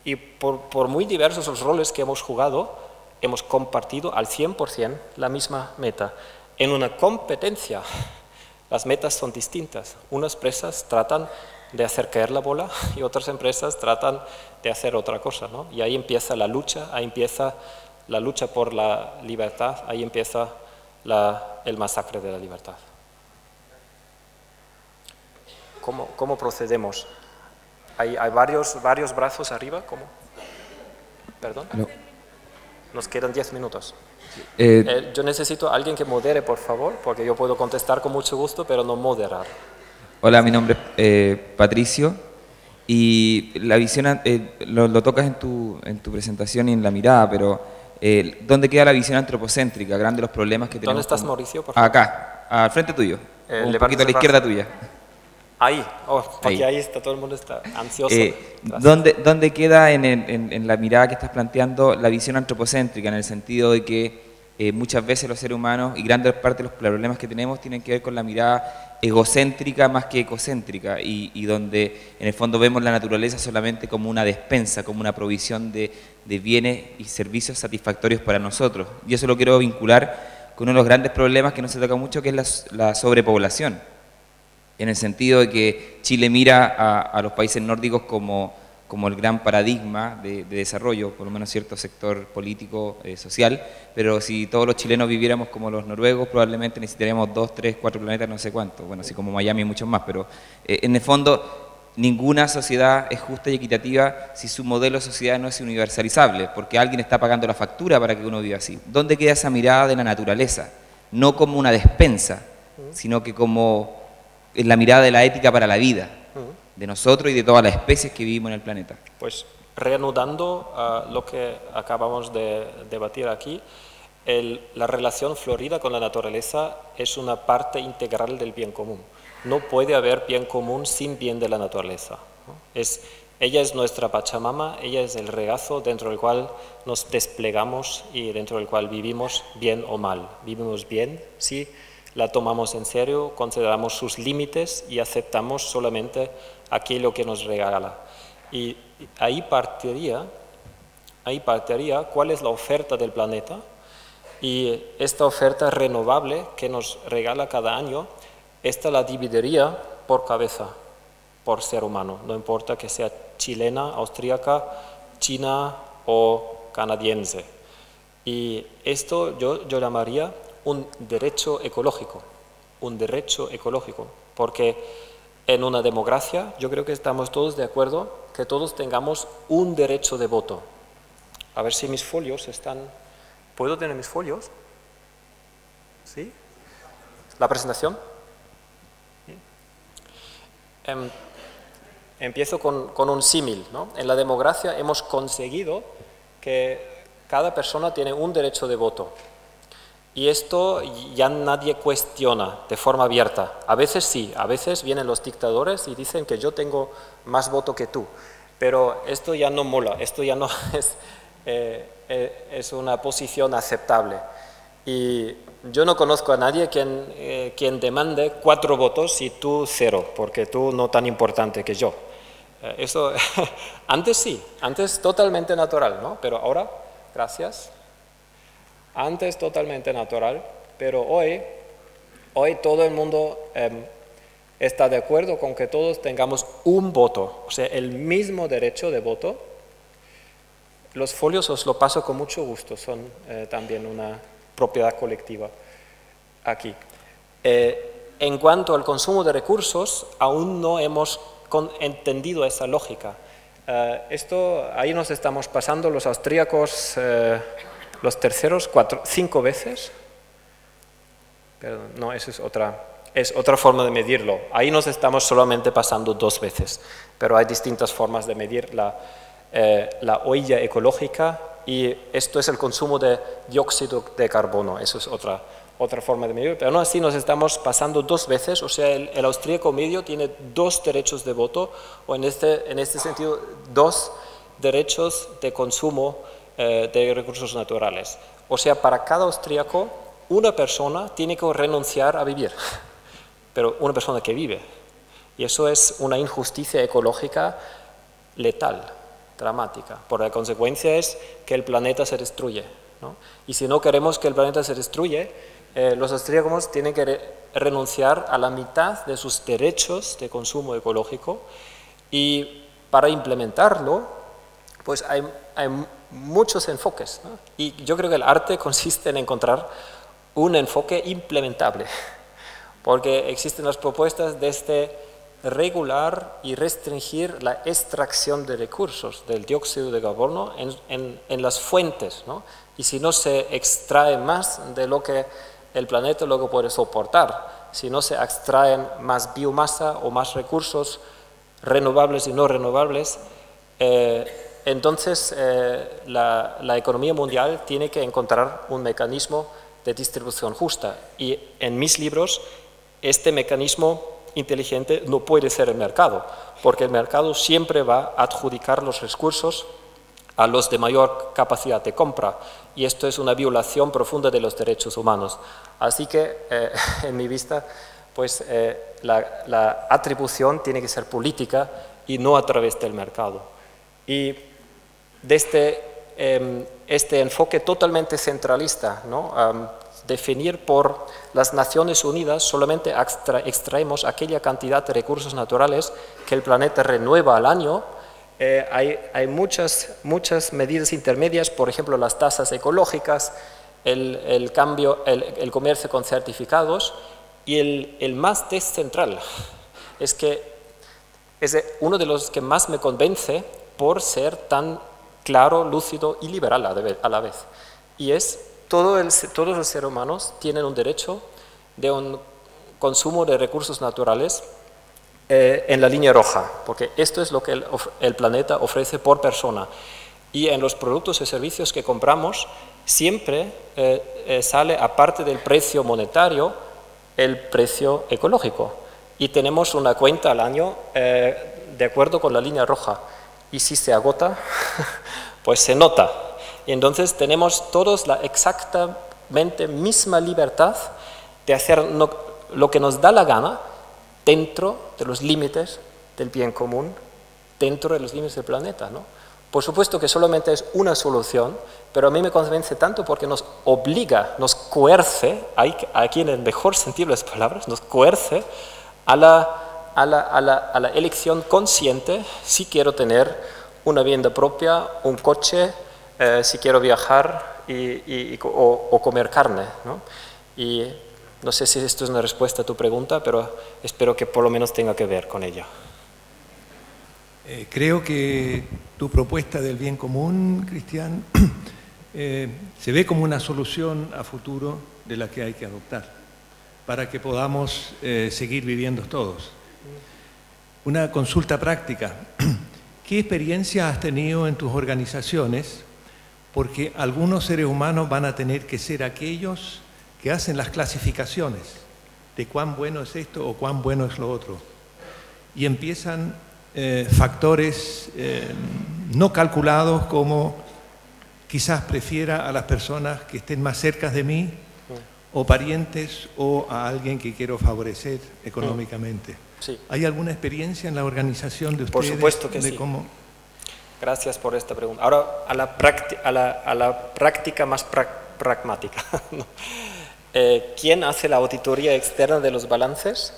Y por muy diversos los roles que hemos jugado, hemos compartido al 100% la misma meta. En una competencia, las metas son distintas. Unas empresas tratan de hacer caer la bola y otras empresas tratan de hacer otra cosa, ¿no? Y ahí empieza la lucha, ahí empieza la lucha por la libertad, ahí empieza el masacre de la libertad. ¿Cómo procedemos? ¿Hay varios brazos arriba? ¿Cómo? ¿Perdón? No. Nos quedan 10 minutos. Yo necesito a alguien que modere, por favor, porque yo puedo contestar con mucho gusto, pero no moderar. Hola, mi nombre es Patricio, y la visión lo tocas en tu presentación y en la mirada, pero ¿dónde queda la visión antropocéntrica? Grandes los problemas que tenemos. ¿Dónde estás, Mauricio? Por favor. Acá, al frente tuyo, un poquito a la izquierda tuya. Ahí, porque ahí está, todo el mundo está ansioso. ¿Dónde queda en la mirada que estás planteando la visión antropocéntrica, en el sentido de que muchas veces los seres humanos y grandes parte de los problemas que tenemos tienen que ver con la mirada egocéntrica más que ecocéntrica, y donde en el fondo vemos la naturaleza solamente como una despensa, como una provisión de bienes y servicios satisfactorios para nosotros? Y eso lo quiero vincular con uno de los grandes problemas que no se toca mucho, que es la sobrepoblación, en el sentido de que Chile mira a los países nórdicos como el gran paradigma de desarrollo, por lo menos cierto sector político, social, pero si todos los chilenos viviéramos como los noruegos, probablemente necesitaríamos 2, 3, 4 planetas, no sé cuántos, bueno, así como Miami y muchos más, pero en el fondo ninguna sociedad es justa y equitativa si su modelo de sociedad no es universalizable, porque alguien está pagando la factura para que uno viva así. ¿Dónde queda esa mirada de la naturaleza? No como una despensa, sino que como en la mirada de la ética para la vida, de nosotros y de todas las especies que vivimos en el planeta. Pues reanudando lo que acabamos de debatir aquí, la relación florida con la naturaleza es una parte integral del bien común. No puede haber bien común sin bien de la naturaleza, ¿no? Ella es nuestra Pachamama, ella es el regazo dentro del cual nos desplegamos y dentro del cual vivimos bien o mal. Vivimos bien si la tomamos en serio, consideramos sus límites y aceptamos solamente aquello que nos regala. Y ahí partiría cuál es la oferta del planeta, y esta oferta renovable que nos regala cada año, esta la dividiría por cabeza, por ser humano, no importa que sea chilena, austríaca, china o canadiense. Y esto yo llamaría un derecho ecológico, porque en una democracia yo creo que estamos todos de acuerdo que todos tengamos un derecho de voto. A ver si mis folios están... ¿Puedo tener mis folios? ¿Sí? ¿La presentación? Empiezo con un símil, ¿no? En la democracia hemos conseguido que cada persona tiene un derecho de voto. Y esto ya nadie cuestiona de forma abierta. A veces sí, a veces vienen los dictadores y dicen que yo tengo más voto que tú. Pero esto ya no mola, esto ya no es una posición aceptable. Y yo no conozco a nadie quien demande 4 votos y tú 0, porque tú no tan importante que yo. Eso antes sí, antes totalmente natural, ¿no? Pero ahora, gracias. Antes totalmente natural, pero hoy todo el mundo está de acuerdo con que todos tengamos un voto, o sea, el mismo derecho de voto. Los folios os lo paso con mucho gusto, son también una propiedad colectiva aquí. En cuanto al consumo de recursos, aún no hemos entendido esa lógica. Ahí nos estamos pasando los austríacos... los terceros 5 veces, perdón, no, eso es otra forma de medirlo. Ahí nos estamos solamente pasando 2 veces, pero hay distintas formas de medir la huella ecológica, y esto es el consumo de dióxido de carbono, eso es otra forma de medir, pero no así nos estamos pasando 2 veces, o sea, el austríaco medio tiene 2 derechos de voto, o en este sentido 2 derechos de consumo de recursos naturales. O sea, para cada austríaco, una persona tiene que renunciar a vivir, pero una persona que vive. Y eso es una injusticia ecológica letal, dramática. Por la consecuencia es que el planeta se destruye, ¿no? Y si no queremos que el planeta se destruya, los austríacos tienen que renunciar a la mitad de sus derechos de consumo ecológico, y para implementarlo, pues hay muchos enfoques, ¿no? Y yo creo que el arte consiste en encontrar un enfoque implementable, porque existen las propuestas desde regular y restringir la extracción de recursos del dióxido de carbono en las fuentes, ¿no? Y si no se extrae más de lo que el planeta luego puede soportar, si no se extraen más biomasa o más recursos renovables y no renovables, entonces la economía mundial tiene que encontrar un mecanismo de distribución justa. Y en mis libros, este mecanismo inteligente no puede ser el mercado, porque el mercado siempre va a adjudicar los recursos a los de mayor capacidad de compra, y esto es una violación profunda de los derechos humanos. Así que, en mi vista, pues la atribución tiene que ser política y no a través del mercado. Y desde este enfoque totalmente centralista, ¿no? Definir por las Naciones Unidas solamente extraemos aquella cantidad de recursos naturales que el planeta renueva al año. Hay muchas medidas intermedias, por ejemplo las tasas ecológicas, el comercio con certificados, y el más descentral es que es uno de los que más me convence por ser tan claro, lúcido y liberal a la vez, y es todos los seres humanos tienen un derecho de un consumo de recursos naturales en la línea roja, porque esto es lo que el planeta ofrece por persona. Y en los productos y servicios que compramos siempre sale, aparte del precio monetario, el precio ecológico. Y tenemos una cuenta al año de acuerdo con la línea roja. Y si se agota, pues se nota. Y entonces tenemos todos la exactamente misma libertad de hacer lo que nos da la gana dentro de los límites del bien común, dentro de los límites del planeta, ¿no? Por supuesto que solamente es una solución, pero a mí me convence tanto porque nos obliga, nos coerce, aquí en el mejor sentido de las palabras, nos coerce a la elección consciente si quiero tener una vivienda propia, un coche, si quiero viajar o comer carne, ¿no? Y no sé si esto es una respuesta a tu pregunta, pero espero que por lo menos tenga que ver con ella. Creo que tu propuesta del bien común, Cristian, se ve como una solución a futuro de la que hay que adoptar para que podamos seguir viviendo todos. Una consulta práctica. ¿Qué experiencia has tenido en tus organizaciones? Porque algunos seres humanos van a tener que ser aquellos que hacen las clasificaciones de cuán bueno es esto o cuán bueno es lo otro. Y empiezan factores no calculados, como quizás prefiera a las personas que estén más cerca de mí, o parientes, o a alguien que quiero favorecer económicamente. Sí. ¿Hay alguna experiencia en la organización de ustedes? Por supuesto que sí. Cómo... Gracias por esta pregunta. Ahora a la práctica más pragmática. ¿No? ¿Quién hace la auditoría externa de los balances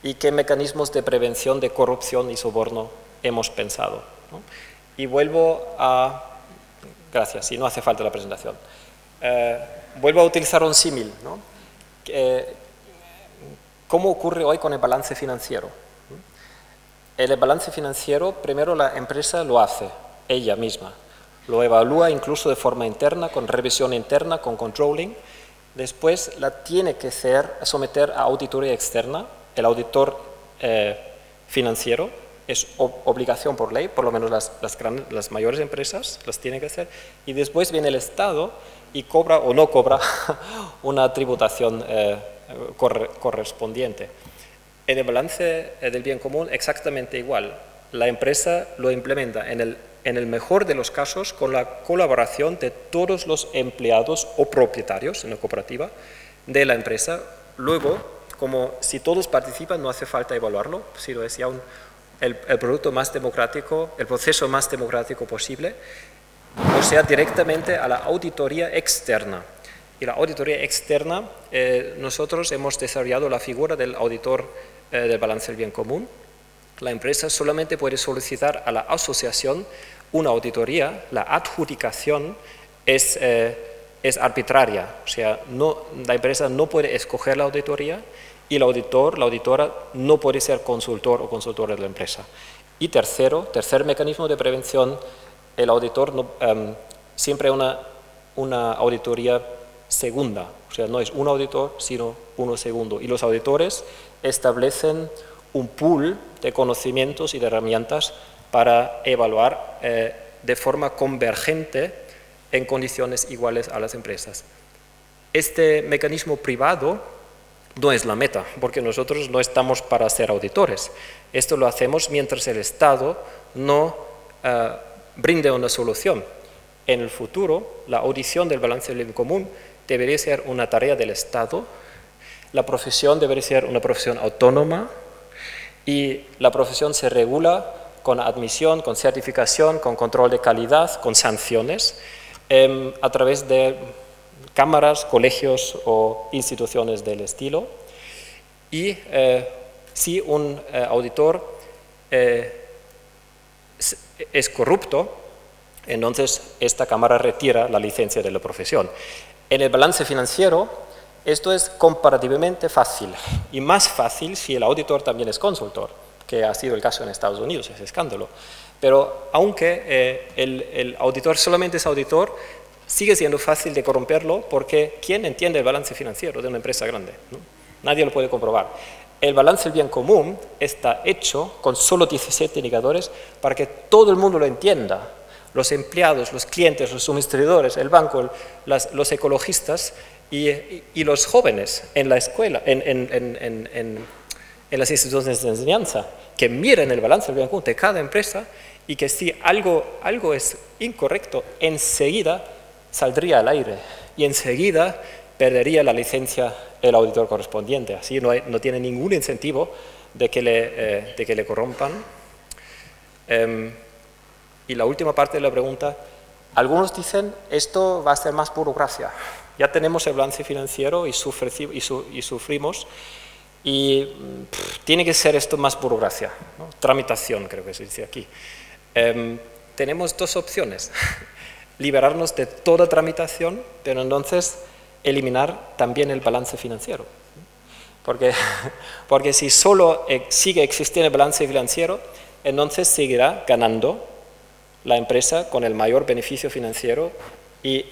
y qué mecanismos de prevención de corrupción y soborno hemos pensado, ¿no? Y vuelvo a... Gracias, y no hace falta la presentación. Vuelvo a utilizar un símil, ¿no? ¿Cómo ocurre hoy con el balance financiero? El balance financiero, primero la empresa lo hace, ella misma. Lo evalúa incluso de forma interna, con revisión interna, con controlling. Después la tiene que someter a auditoría externa. El auditor financiero es obligación por ley, por lo menos las mayores empresas las tienen que hacer. Y después viene el Estado y cobra o no cobra una tributación correspondiente. En el balance del bien común exactamente igual. La empresa lo implementa en en el mejor de los casos, con la colaboración de todos los empleados o propietarios en la cooperativa de la empresa. Luego, como si todos participan, no hace falta evaluarlo, sino es ya el producto más democrático, el proceso más democrático posible, o sea, directamente a la auditoría externa. Y la auditoría externa, nosotros hemos desarrollado la figura del auditor del balance del bien común. La empresa solamente puede solicitar a la asociación una auditoría, la adjudicación es arbitraria, o sea, la empresa no puede escoger la auditoría y el auditor, la auditora, no puede ser consultor o consultora de la empresa. Y tercer mecanismo de prevención, el auditor siempre una auditoría segunda, o sea, no es un auditor, sino uno segundo. Y los auditores establecen un pool de conocimientos y de herramientas para evaluar de forma convergente en condiciones iguales a las empresas. Este mecanismo privado no es la meta, porque nosotros no estamos para ser auditores. Esto lo hacemos mientras el Estado no brinde una solución. En el futuro, la audición del balance del bien común debería ser una tarea del Estado, la profesión debería ser una profesión autónoma y la profesión se regula con admisión, con certificación, con control de calidad, con sanciones, a través de cámaras, colegios o instituciones del estilo. Y si un auditor es corrupto, entonces esta cámara retira la licencia de la profesión. En el balance financiero, esto es comparativamente fácil, y más fácil si el auditor también es consultor, que ha sido el caso en Estados Unidos, ese escándalo. Pero aunque el auditor solamente es auditor, sigue siendo fácil de corromperlo, porque ¿quién entiende el balance financiero de una empresa grande? ¿No? Nadie lo puede comprobar. El balance del bien común está hecho con solo 17 indicadores para que todo el mundo lo entienda. Los empleados, los clientes, los suministradores, el banco, los ecologistas y los jóvenes en la escuela, en las instituciones de enseñanza, que miren el balance del bien común de cada empresa y que si algo es incorrecto, enseguida saldría al aire y enseguida perdería la licencia el auditor correspondiente. Así no tiene ningún incentivo de que le corrompan. Y la última parte de la pregunta, algunos dicen esto va a ser más burocracia. Ya tenemos el balance financiero y sufrimos y tiene que ser esto más burocracia, ¿no? Tramitación, creo que se dice aquí. Tenemos dos opciones, liberarnos de toda tramitación, pero entonces eliminar también el balance financiero. Porque si solo sigue existiendo el balance financiero, entonces seguirá ganando la empresa con el mayor beneficio financiero y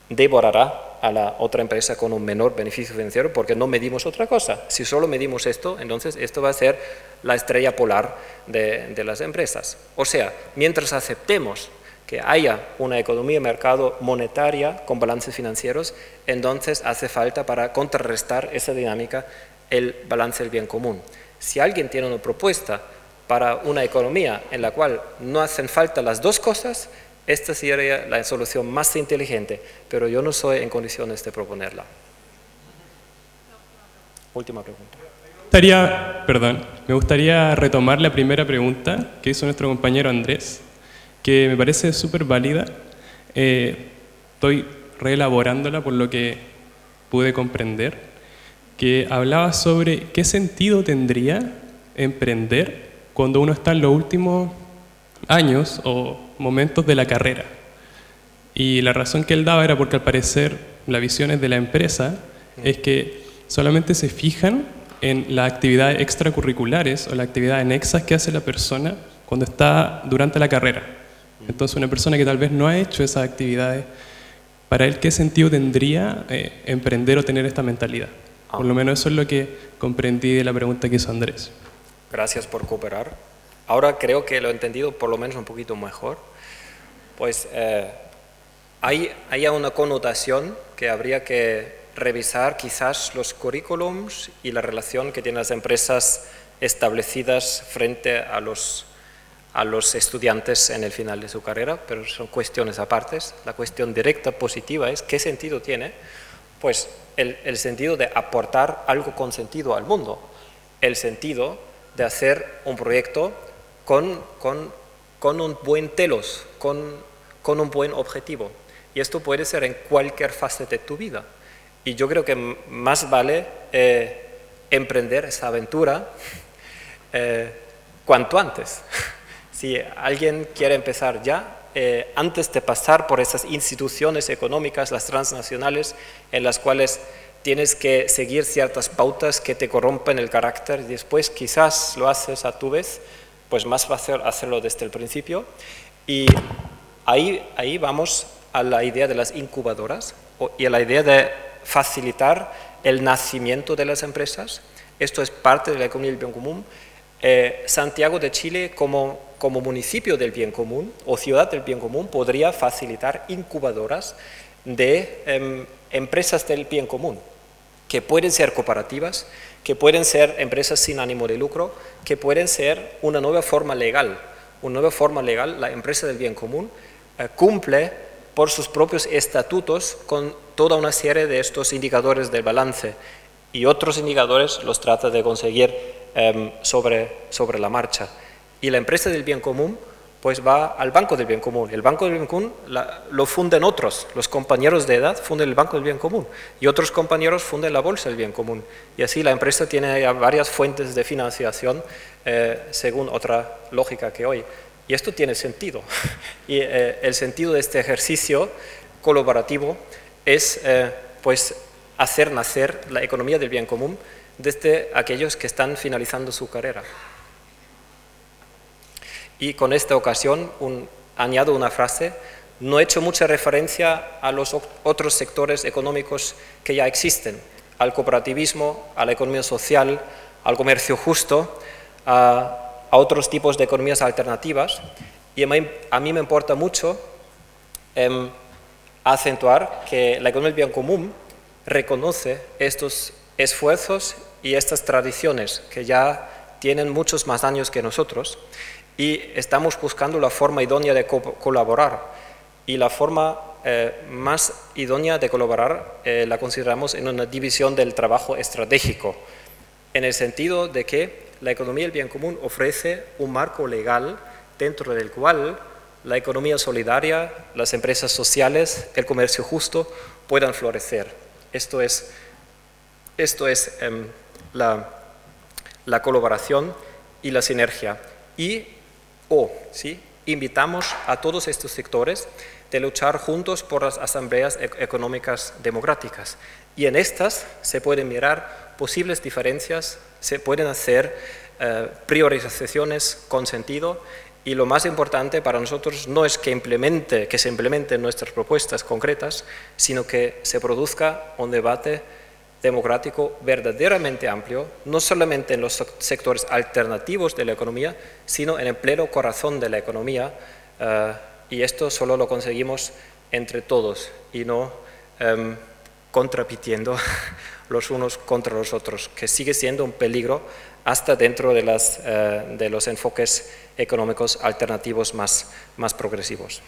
devorará a la otra empresa con un menor beneficio financiero, porque no medimos otra cosa. Si solo medimos esto, entonces esto va a ser la estrella polar de las empresas. O sea, mientras aceptemos que haya una economía de mercado monetaria con balances financieros, entonces hace falta para contrarrestar esa dinámica el balance del bien común. Si alguien tiene una propuesta para una economía en la cual no hacen falta las dos cosas, esta sería la solución más inteligente, pero yo no soy en condiciones de proponerla. Última pregunta. Me gustaría retomar la primera pregunta que hizo nuestro compañero Andrés, que me parece súper válida. Estoy reelaborándola por lo que pude comprender, que hablaba sobre qué sentido tendría emprender cuando uno está en los últimos años o momentos de la carrera. Y la razón que él daba era porque al parecer las visiones de la empresa es que solamente se fijan en las actividades extracurriculares o las actividades anexas que hace la persona cuando está durante la carrera. Entonces una persona que tal vez no ha hecho esas actividades, para él, ¿qué sentido tendría emprender o tener esta mentalidad? Por lo menos eso es lo que comprendí de la pregunta que hizo Andrés. Gracias por cooperar. Ahora creo que lo he entendido por lo menos un poquito mejor. Pues hay una connotación que habría que revisar, quizás los currículums y la relación que tienen las empresas establecidas frente a los a los estudiantes en el final de su carrera, pero son cuestiones apartes. La cuestión directa positiva es ¿qué sentido tiene? Pues el sentido de aportar algo con sentido al mundo, el sentido de hacer un proyecto con un buen telos, con un buen objetivo. Y esto puede ser en cualquier fase de tu vida. Y yo creo que más vale emprender esa aventura cuanto antes. Si alguien quiere empezar ya, antes de pasar por esas instituciones económicas, las transnacionales, en las cuales tienes que seguir ciertas pautas que te corrompen el carácter y después quizás lo haces a tu vez, pues más fácil hacerlo desde el principio. Y ahí vamos a la idea de las incubadoras y a la idea de facilitar el nacimiento de las empresas. Esto es parte de la economía del bien común. Santiago de Chile como municipio del bien común o ciudad del bien común podría facilitar incubadoras de empresas del bien común, que pueden ser cooperativas, que pueden ser empresas sin ánimo de lucro, que pueden ser una nueva forma legal. Una nueva forma legal, la empresa del bien común cumple por sus propios estatutos con toda una serie de estos indicadores del balance y otros indicadores los trata de conseguir sobre la marcha. Y la empresa del bien común pues va al Banco del Bien Común. El Banco del Bien Común lo funden otros, los compañeros de edad funden el Banco del Bien Común y otros compañeros funden la Bolsa del Bien Común. Y así la empresa tiene ya varias fuentes de financiación según otra lógica que hoy. Y esto tiene sentido. Y el sentido de este ejercicio colaborativo es pues hacer nacer la economía del bien común desde aquellos que están finalizando su carrera. Y con esta ocasión añado una frase: no he hecho mucha referencia a los otros sectores económicos que ya existen, al cooperativismo, a la economía social, al comercio justo, a otros tipos de economías alternativas, y a mí me importa mucho acentuar que la economía del bien común reconoce estos esfuerzos y estas tradiciones que ya tienen muchos más años que nosotros, y estamos buscando la forma idónea de colaborar, y la forma más idónea de colaborar la consideramos en una división del trabajo estratégico, en el sentido de que la economía del bien común ofrece un marco legal dentro del cual la economía solidaria, las empresas sociales, el comercio justo puedan florecer. Esto es la colaboración y la sinergia. ¿sí? Invitamos a todos estos sectores de luchar juntos por las asambleas económicas democráticas. Y en estas se pueden mirar posibles diferencias, se pueden hacer priorizaciones con sentido, y lo más importante para nosotros no es que se implementen nuestras propuestas concretas, sino que se produzca un debate democrático verdaderamente amplio, no solamente en los sectores alternativos de la economía, sino en el pleno corazón de la economía, y esto solo lo conseguimos entre todos y no contrapitiendo los unos contra los otros, que sigue siendo un peligro hasta dentro de los enfoques económicos alternativos más progresivos.